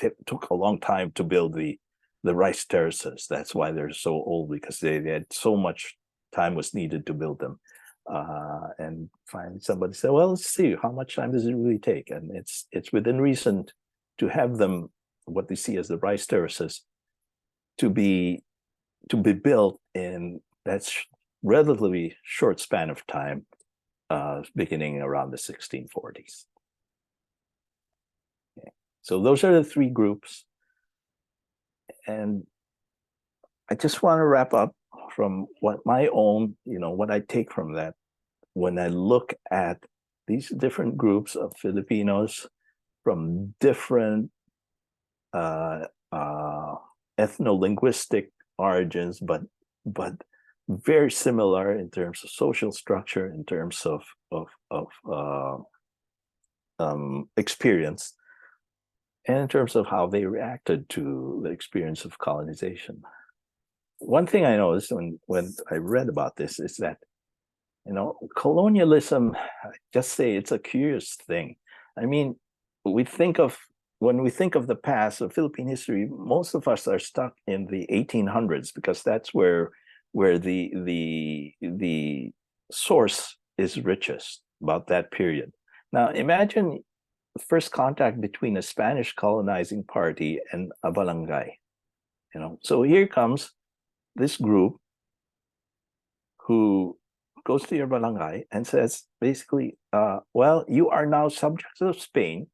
it took a long time to build the rice terraces. That's why they're so old, because they had so much time was needed to build them. And finally somebody said, well, let's see, how much time does it really take? And it's within recent have them, what they see as the rice terraces, to be built in that relatively short span of time, beginning around the 1640s. Okay. So those are the three groups. And I just want to wrap up from what my own, what I take from that when I look at these different groups of Filipinos from different ethno-linguistic origins, but very similar in terms of social structure, in terms of experience, and in terms of how they reacted to the experience of colonization. One thing I noticed when I read about this is that, colonialism, I just say it's a curious thing. I mean, when we think of the past of Philippine history, most of us are stuck in the 1800s because that's where the source is richest, about that period. Now imagine the first contact between a Spanish colonizing party and a barangay. So here comes this group who goes to your barangay and says, basically, well, you are now subjects of Spain.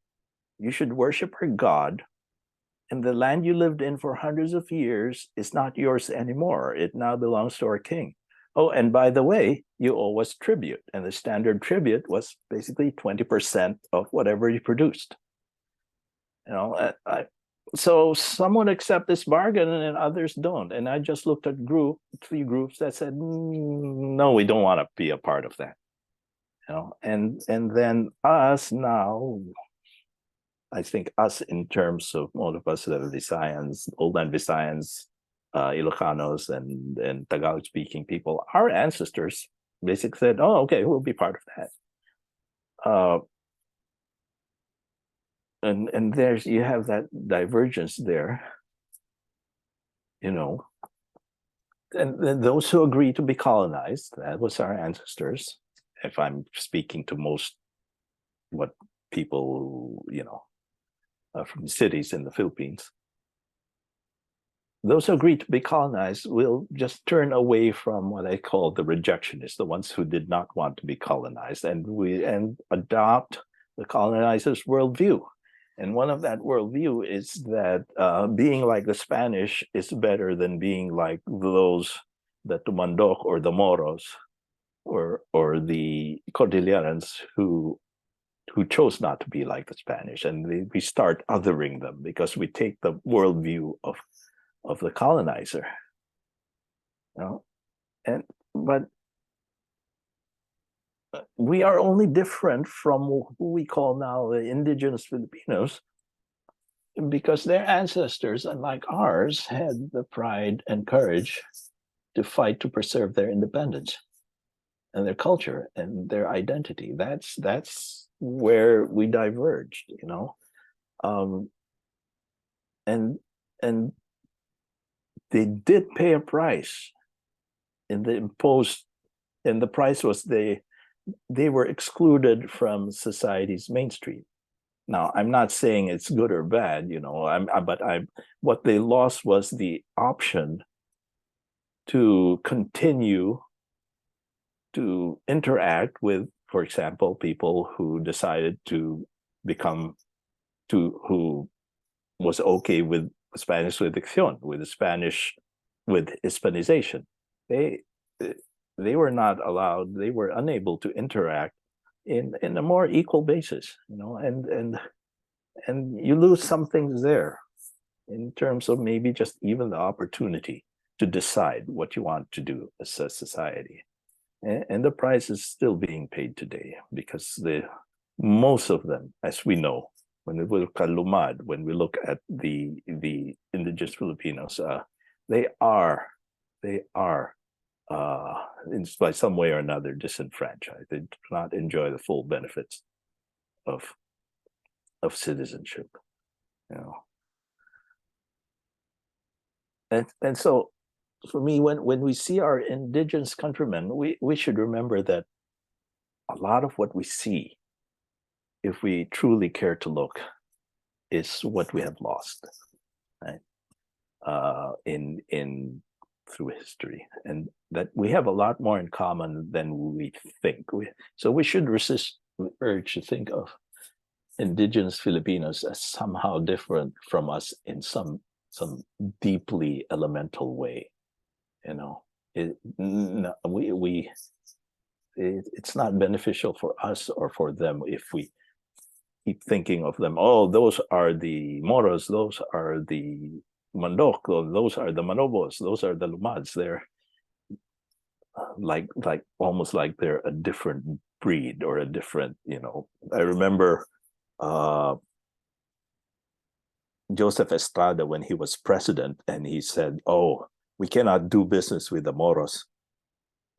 You should worship our God. And the land you lived in for hundreds of years is not yours anymore. It now belongs to our king. Oh, and by the way, you owe us tribute. And the standard tribute was basically 20% of whatever you produced. So some would accept this bargain and others don't. And I just looked at three groups that said, no, we don't want to be a part of that. And then us now, I think us in terms of all of us that are Visayans, Oldland Visayans, Ilocanos, and Tagalog-speaking people, our ancestors basically said, oh, okay, we'll be part of that. And you have that divergence there, and those who agree to be colonized, that was our ancestors. If I'm speaking to most what people, from cities in the Philippines, those who agree to be colonized will just turn away from what I call the rejectionists, the ones who did not want to be colonized, and adopt the colonizers' worldview. And one of that worldview is that being like the Spanish is better than being like those, the Tumandok or the Moros or the Cordillerans who chose not to be like the Spanish. And we start othering them because we take the worldview of the colonizer. But we are only different from who we call now the indigenous Filipinos because their ancestors, unlike ours, had the pride and courage to fight to preserve their independence and their culture and their identity. That's where we diverged, and they did pay a price in the imposed, and the price was they were excluded from society's mainstream. Now, I'm not saying it's good or bad, but what they lost was the option to continue to interact with, for example, people who decided to who was okay with Spanish redacción, with Hispanization. They were not allowed, they were unable to interact in a more equal basis, and you lose some things there in terms of maybe just even the opportunity to decide what you want to do as a society. And the price is still being paid today because most of them, as we know, when we look at Lumad, when we look at the indigenous Filipinos, they are by some way or another disenfranchised. They do not enjoy the full benefits of citizenship, And so for me, when we see our indigenous countrymen, we should remember that a lot of what we see, if we truly care to look, is what we have lost, right? In through history, and that we have a lot more in common than we think. So we should resist the urge to think of indigenous Filipinos as somehow different from us in some deeply elemental way. You know, it's not beneficial for us or for them if we keep thinking of them. Oh, those are the Moros, those are the Mandok, those are the Manobos, those are the Lumads. They're like almost like they're a different breed or a different, you know. I remember Joseph Estrada when he was president, and he said, "Oh, we cannot do business with the Moros.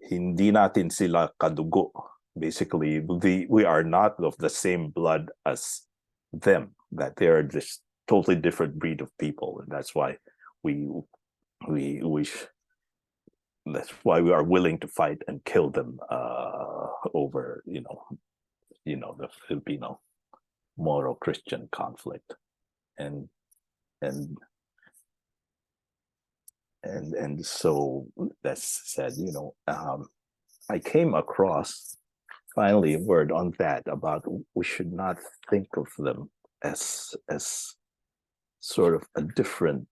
Hindi natin sila kadugo." Basically, we are not of the same blood as them. That they are just totally different breed of people, and that's why that's why we are willing to fight and kill them over the Filipino Moro Christian conflict, and so that's said. I came across finally a word on that about we should not think of them as sort of a different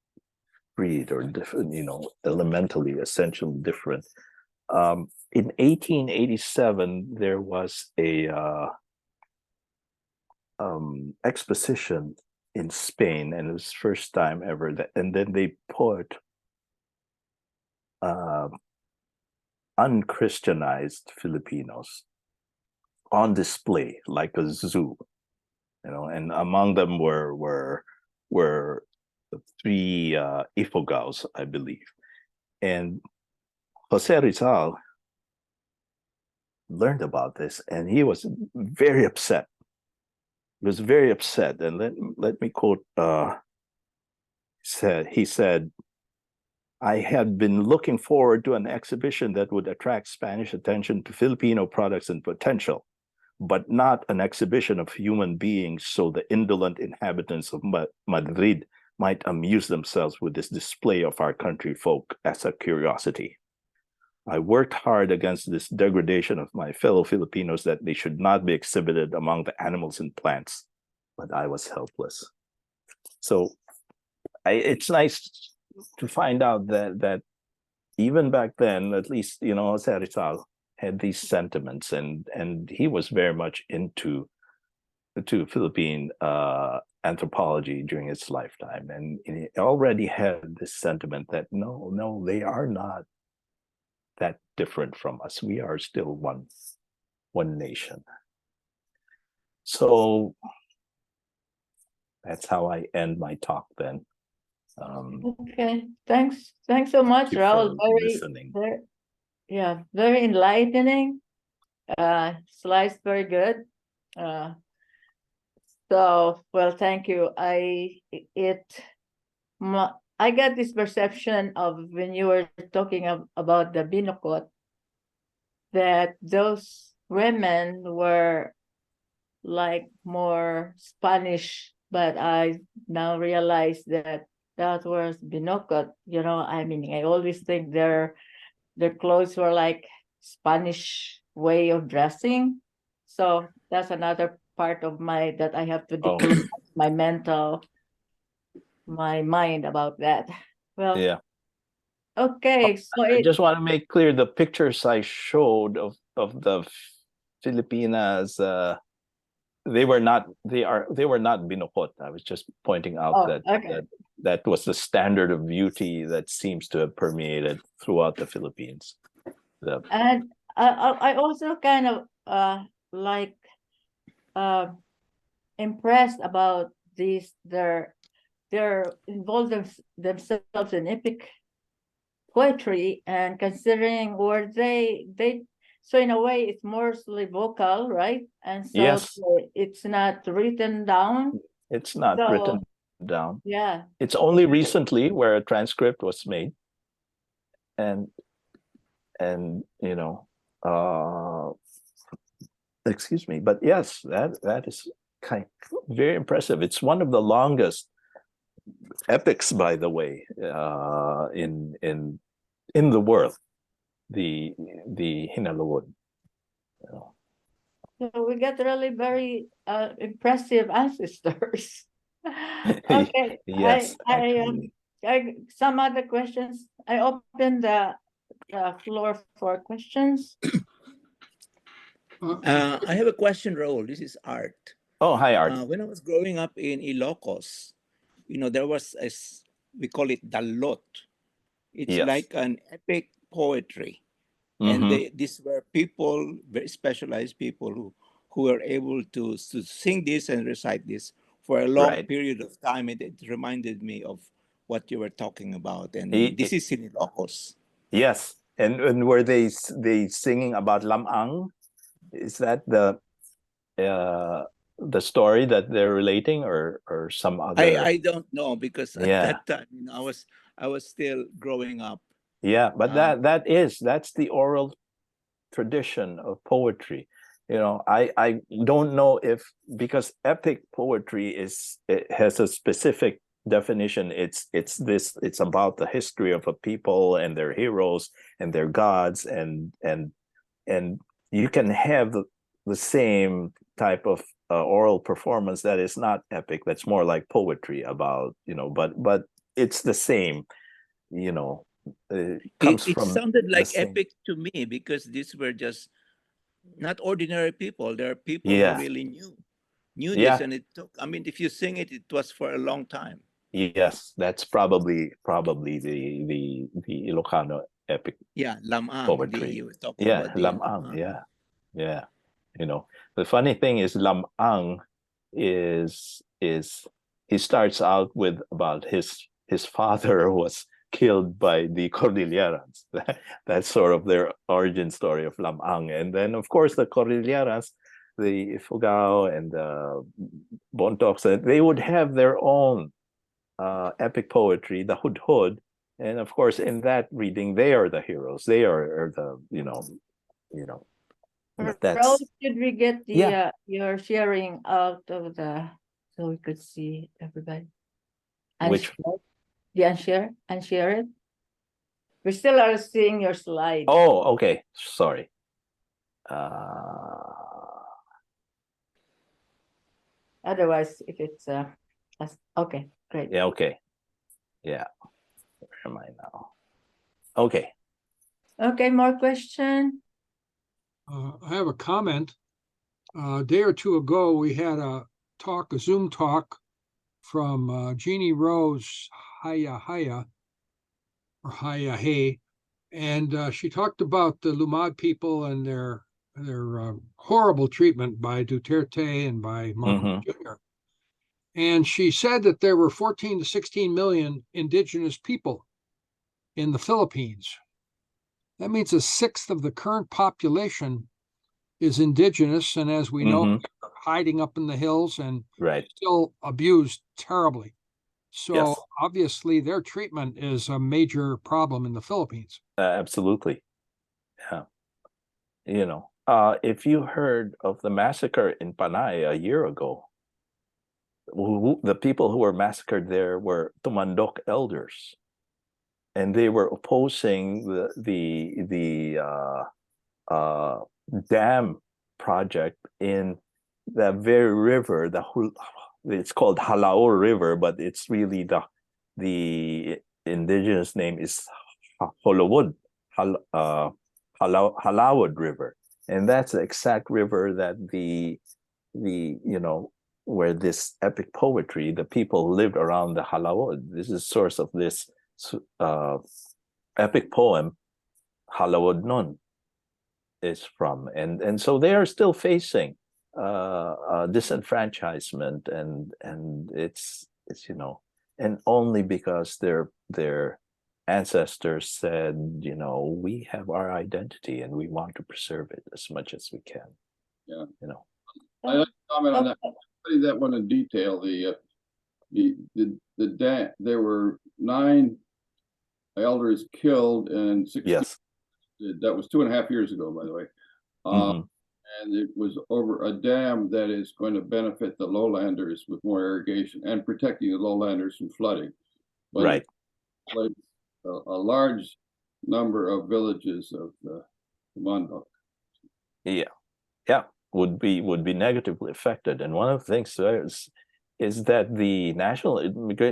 breed or different, elementally, essentially different. In 1887, there was a exposition in Spain, and it was first time ever and then they put unchristianized Filipinos on display like a zoo, and among them were the three Ifugaos, I believe. And Jose Rizal learned about this, and he was very upset. He was very upset, and let me quote. He said, "I had been looking forward to an exhibition that would attract Spanish attention to Filipino products and potential, but not an exhibition of human beings so the indolent inhabitants of Madrid might amuse themselves with this display of our country folk as a curiosity. I worked hard against this degradation of my fellow Filipinos that they should not be exhibited among the animals and plants, but I was helpless." So it's nice to find out that even back then, at least, Jose Rizal had these sentiments, and he was very much into Philippine anthropology during his lifetime, and he already had this sentiment that no, they are not that different from us. We are still one nation. So that's how I end my talk then. Okay, thanks so much, Thank you Raul. for listening. Very enlightening. Slides very good. So, well, thank you. I got this perception of when you were talking about the binokot, that those women were like more Spanish, but I now realize that was binokot. I always think their clothes were like Spanish way of dressing. So that's another part of that I have to declutter my mind about that. Well, yeah. Okay, so I just want to make clear the pictures I showed of the Filipinas. They were not binokot. I was just pointing out that was the standard of beauty that seems to have permeated throughout the Philippines. And I also kind of impressed about these. They're involved themselves in epic poetry, and considering where they so in a way it's mostly vocal, right? And so yes, it's not written down. It's not written down. Yeah. It's only recently where a transcript was made, and excuse me, but yes, that is very impressive. It's one of the longest epics, by the way, in the world. The Hinalawod. You know. So we got really very impressive ancestors. Okay, Yes, some other questions. I open the floor for questions. I have a question, Raul. This is Art. Oh, hi, Art. When I was growing up in Ilocos, there was we call it dalot. It's Yes. like an epic poetry, and these were people, very specialized people who were able to sing this and recite this for a long Right. period of time. It reminded me of what you were talking about, and this is in Ilocos. Yes, and were they singing about lamang? Is that the story that they're relating, or some other? I don't know, because at that time, I was still growing up. Yeah, but that's the oral tradition of poetry. I don't know if, because epic poetry it has a specific definition. It's about the history of a people and their heroes and their gods, and you can have the same type of oral performance that is not epic, that's more like poetry about, but it's the same, it sounded like epic to me, because these were just not ordinary people. There are people who really knew this, and it took, if you sing it, it was for a long time. Yes, that's probably the Ilocano epic lamang poetry. you were talking about lamang. Yeah. The funny thing is, lamang is he starts out with about his father was killed by the Cordilleras. That's sort of their origin story of lamang. And then, of course, the Cordilleras, the Ifugaos and the Bontocs, they would have their own epic poetry, the hudhud, and of course, in that reading, they are the heroes. They are the But that's. Raul, should we get the your sharing out of the, so we could see everybody? Which the unshare it. We still are seeing your slide. Oh, okay. Sorry. Otherwise, if it's okay, great. Yeah. Okay. Yeah. Where am I now? Okay. Okay. More question. I have a comment. A day or two ago, we had a Zoom talk from Jeannie Rose Haya, and she talked about the Lumad people and their horrible treatment by Duterte and by Marcos Jr. And she said that there were 14 to 16 million indigenous people in the Philippines. That means a sixth of the current population is indigenous, and as we know, hiding up in the hills and still abused terribly. So obviously their treatment is a major problem in the Philippines. Absolutely. Yeah. If you heard of the massacre in Panay a year ago, the people who were massacred there were Tumandok elders, and they were opposing the dam project in the very river. It's called Halao River, but it's really the indigenous name is Halawod, Halawod River, and that's the exact river that where this epic poetry, the people who lived around the Halawod. This is source of this epic poem, Halawodnon, is from, and so they are still facing disenfranchisement, and it's and only because their ancestors said, we have our identity and we want to preserve it as much as we can. I'd like to comment on that. Study that one in detail. The dam, there were 9 elders killed and 16. Yes. That was 2.5 years ago, by the way. And it was over a dam that is going to benefit the lowlanders with more irrigation and protecting the lowlanders from flooding. But Right. like a large number of villages of the Mandok. Yeah, would be negatively affected. And one of the things is that the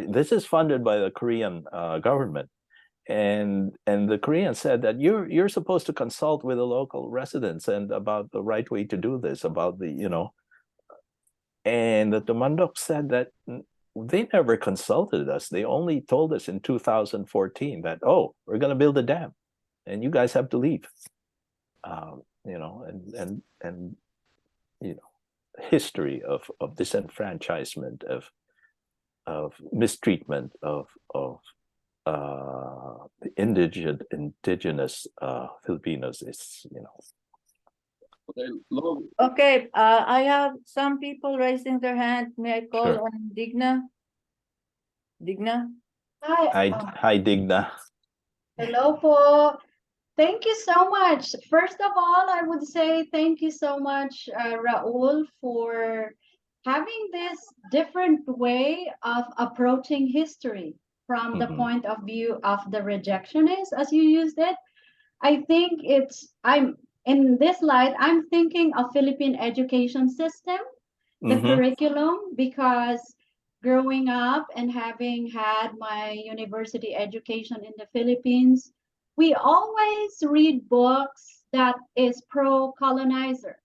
this is funded by the Korean government, and the Koreans said that you're supposed to consult with the local residents and about the right way to do this, about the and that the Mandok said that they never consulted us. They only told us in 2014 that, oh, we're going to build a dam and you guys have to leave. History of disenfranchisement, of mistreatment of the indigenous Filipinos is, Okay, I have some people raising their hand. May I call Sure. on Digna? Digna? Hi, Digna. Hello po. Thank you so much. First of all, I would say thank you so much, Raul, for having this different way of approaching history from the point of view of the rejectionists, as you used it. I think I'm in this light, I'm thinking of Philippine education system, the curriculum, because growing up and having had my university education in the Philippines, we always read books that is pro-colonizer.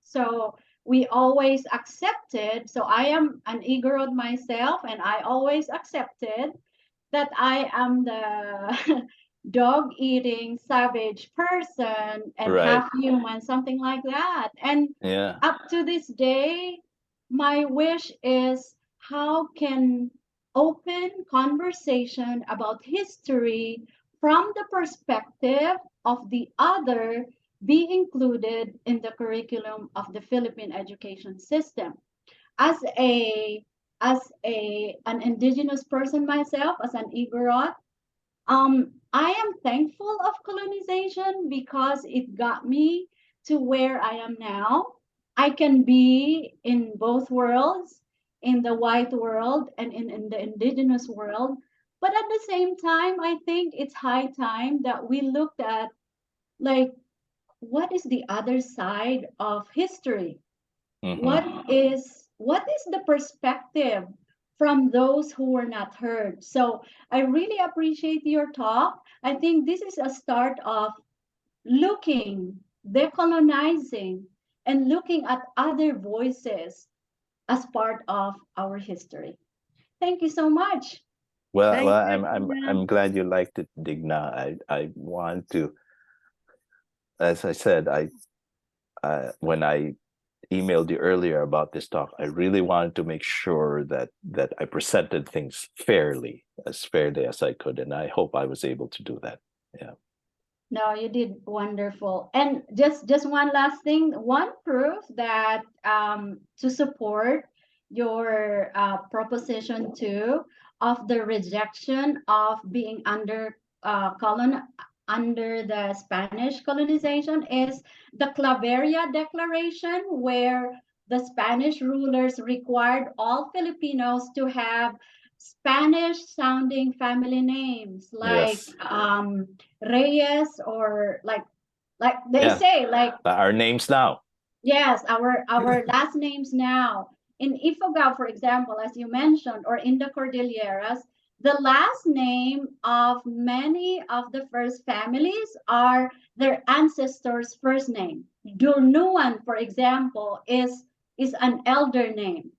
So we always accepted, so I am an Igorot myself, and I always accepted that I am the dog-eating savage person and Right. half human, something like that. And up to this day, my wish is how can open conversation about history from the perspective of the other be included in the curriculum of the Philippine education system. As an indigenous person myself, as an Igorot, I am thankful of colonization because it got me to where I am now. I can be in both worlds, in the white world and in the indigenous world. But at the same time, I think it's high time that we looked at, like, what is the other side of history? What is the perspective from those who were not heard? So I really appreciate your talk. I think this is a start of looking, decolonizing, and looking at other voices as part of our history. Thank you so much. Well, Thank you, I'm glad you liked it, Digna. I want to, as I said, when I emailed you earlier about this talk, I really wanted to make sure that I presented things fairly as I could, and I hope I was able to do that. Yeah. No, you did wonderful. And just one last thing, one proof that to support your proposition too of the rejection of being under the Spanish colonization is the Claveria Declaration, where the Spanish rulers required all Filipinos to have Spanish-sounding family names like Reyes, or like they say, like our names now. Yes, our last names now. In Ifugao, for example, as you mentioned, or in the Cordilleras, the last name of many of the first families are their ancestors' first name. Dulnuan, for example, is an elder name.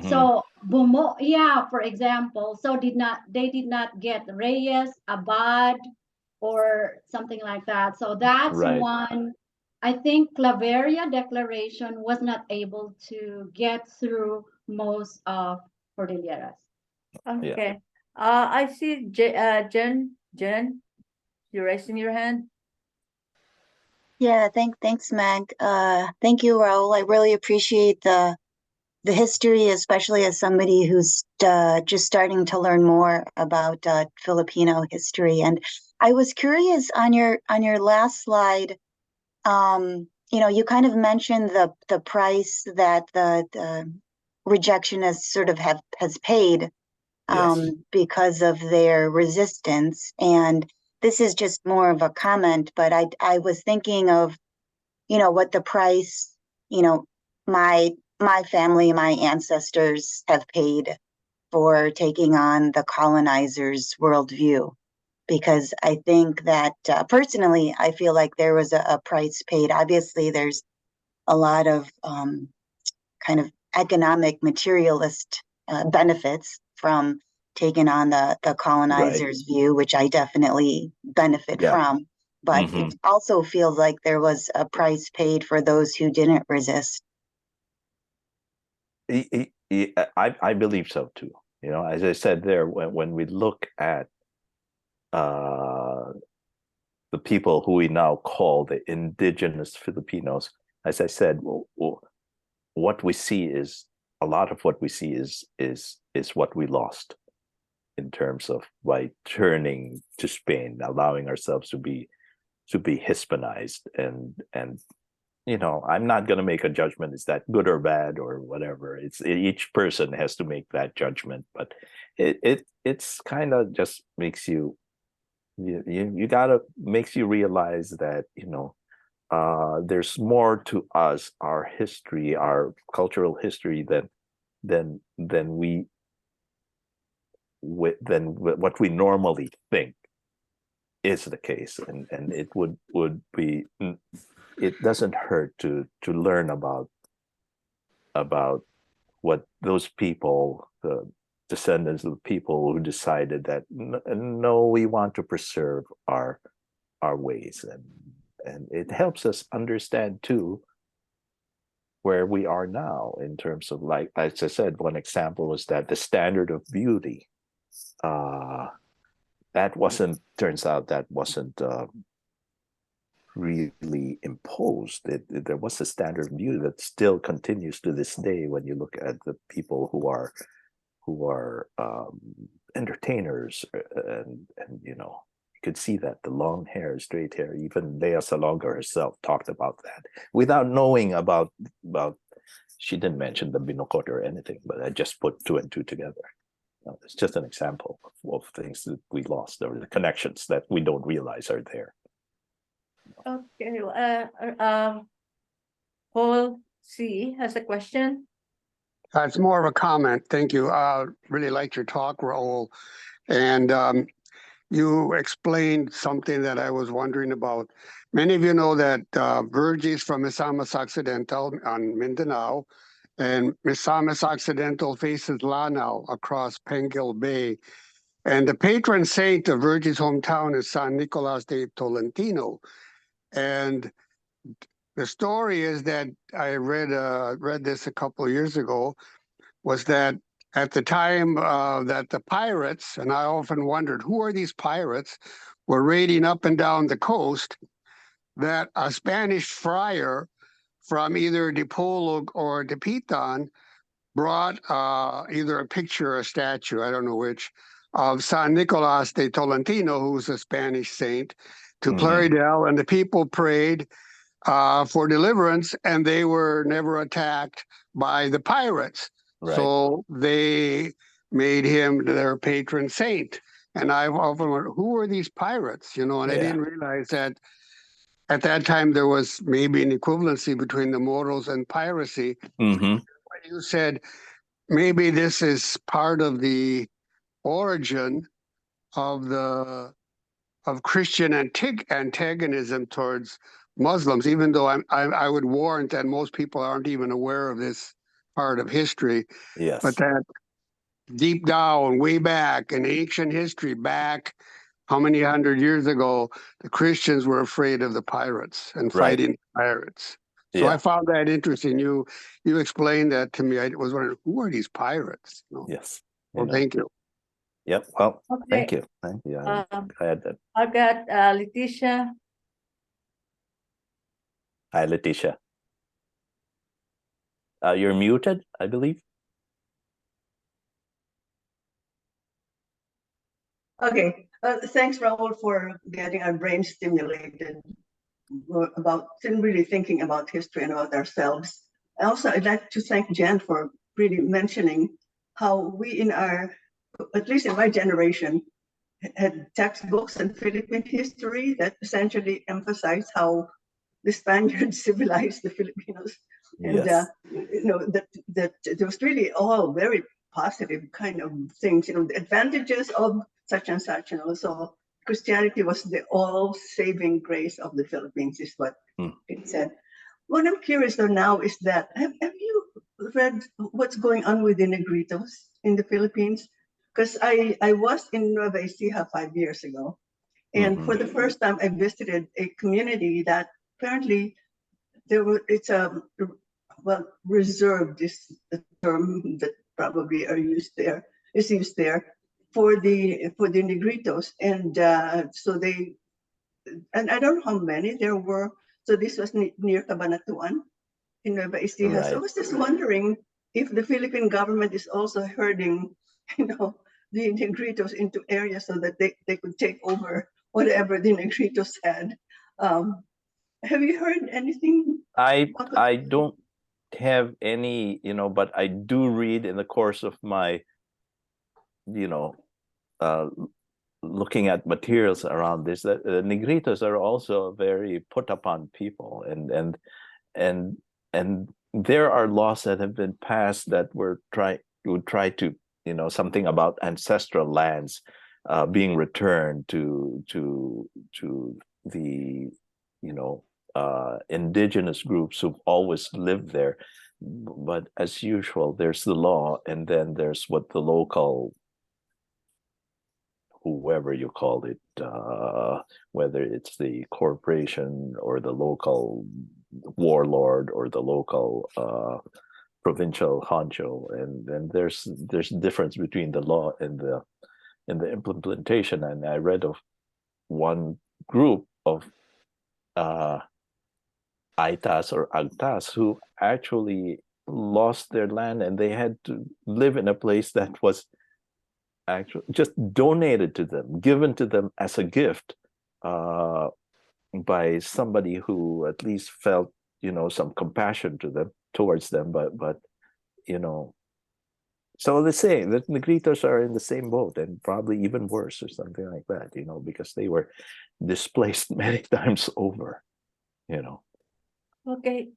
So Bumo, for example, so they did not get Reyes, Abad, or something like that. So that's one. I think Claveria Declaration was not able to get through most of Cordilleras. Okay. I see Jen, you're raising your hand. Yeah, thanks, Meg. Thank you, Raul. I really appreciate the history, especially as somebody who's just starting to learn more about Filipino history. And I was curious on your last slide. you kind of mentioned the price that the rejectionists sort of has paid because of their resistance. And this is just more of a comment, but I was thinking of, what the price, my family, my ancestors have paid for taking on the colonizers' worldview. Because I think that personally, I feel like there was a price paid. Obviously, there's a lot of kind of economic materialist benefits from taking on the colonizers' view, which I definitely benefit from. But it also feels like there was a price paid for those who didn't resist. I believe so too. As I said there, when we look at the people who we now call the indigenous Filipinos, as I said, what we see is a lot of what we see is what we lost in terms of by turning to Spain, allowing ourselves to be Hispanized, and I'm not going to make a judgment, is that good or bad or whatever. Each person has to make that judgment, but it's kind of just makes you makes you realize that there's more to us, our history, our cultural history, than what we normally think is the case, and it would be, it doesn't hurt to learn about what those people, the descendants of the people who decided that no, we want to preserve our ways, and it helps us understand too where we are now in terms of, like as I said, one example was that the standard of beauty, turns out that wasn't really imposed. There was a standard of beauty that still continues to this day when you look at the people who are entertainers, and you could see that the long hair, straight hair. Even Lea Salonga herself talked about that without knowing about. She didn't mention the binokot or anything, but I just put two and two together. It's just an example of things that we lost, or the connections that we don't realize are there. Okay. Paul C has a question. It's more of a comment. Thank you. Really liked your talk, Raul. And you explained something that I was wondering about. Many of you know that Virgis from Misamis Occidental on Mindanao, and Misamis Occidental faces Lanao across Pengil Bay. And the patron saint of Virgis' hometown is San Nicolas de Tolentino. And the story is that I read this a couple of years ago, was that at the time that the pirates, and I often wondered, who are these pirates, were raiding up and down the coast, that a Spanish friar from either Dipolog or Dapitan brought either a picture or a statue, I don't know which, of San Nicolas de Tolentino, who's a Spanish saint, to Plaridel, and the people prayed for deliverance, and they were never attacked by the pirates. Right. So they made him their patron saint. And I've often wondered, who are these pirates? And I didn't realize that at that time there was maybe an equivalency between the Moros and piracy. When you said maybe this is part of the origin of Christian antagonism towards Muslims, even though I would warrant that most people aren't even aware of this part of history. Yes. But that deep down, way back in ancient history, back how many hundred years ago, the Christians were afraid of the pirates and fighting pirates. So I found that interesting. You explained that to me. I was wondering, who are these pirates? Yes. Well, thank you. Yep. Well, Okay. Thank you. I'm glad that. I've got Leticia. Hi, Leticia. You're muted, I believe. Okay. Thanks, Raul, for getting our brain stimulated. about really thinking about history and about ourselves. Also, I'd like to thank Jen for really mentioning how we in our, at least in my generation, had textbooks on Philippine history that essentially emphasized how the Spaniards civilized the Filipinos. And Yes. that it was really all very positive kind of things, the advantages of such and such, so Christianity was the all-saving grace of the Philippines, is what it said. What I'm curious though now is that, have you read what's going on with the Negritos in the Philippines? Because I was in Nueva Ecija 5 years ago, and for the first time I visited a community that apparently it's reserved is the term that probably is used there for the Negritos, and so they, and I don't know how many there were. So this was near Cabanatuan in Nueva Ecija. So I was just wondering if the Philippine government is also herding, the Negritos into areas so that they could take over whatever the Negritos had. Have you heard anything? I don't have any, but I do read in the course of my, looking at materials around this, that Negritos are also very put upon people, and there are laws that have been passed that would try to, something about ancestral lands being returned to the indigenous groups who've always lived there. But as usual, there's the law, and then there's what the local, whoever you call it, whether it's the corporation or the local warlord or the local provincial honcho, and there's difference between the law and the implementation. And I read of one group of Aitas or Agtas who actually lost their land, and they had to live in a place that was actually just donated to them, given to them as a gift by somebody who at least felt, some compassion towards them. But so they say that Negritos are in the same boat, and probably even worse or something like that, because they were displaced many times over, Okay.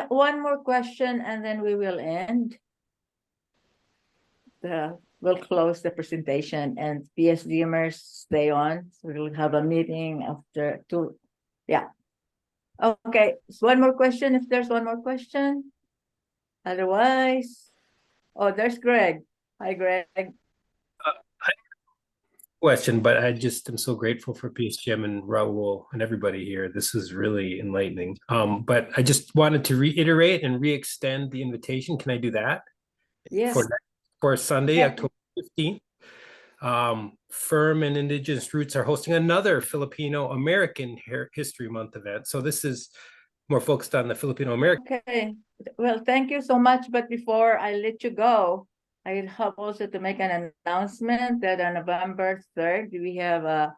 One more question, and then we will end. We'll close the presentation, and PSGMers stay on. So we'll have a meeting after 2. Yeah. Okay. So one more question, if there's one more question. Otherwise, there's Greg. Hi, Greg. Question, but I just am so grateful for PSGM and Raul and everybody here. This is really enlightening. But I just wanted to reiterate and re-extend the invitation. Can I do that? Yes. For Sunday, October 15th. Firm and Indigenous Roots are hosting another Filipino American History Month event. So this is more focused on the Filipino American. Okay. Well, thank you so much. But before I let you go, I have also to make an announcement that on November 3rd, we have a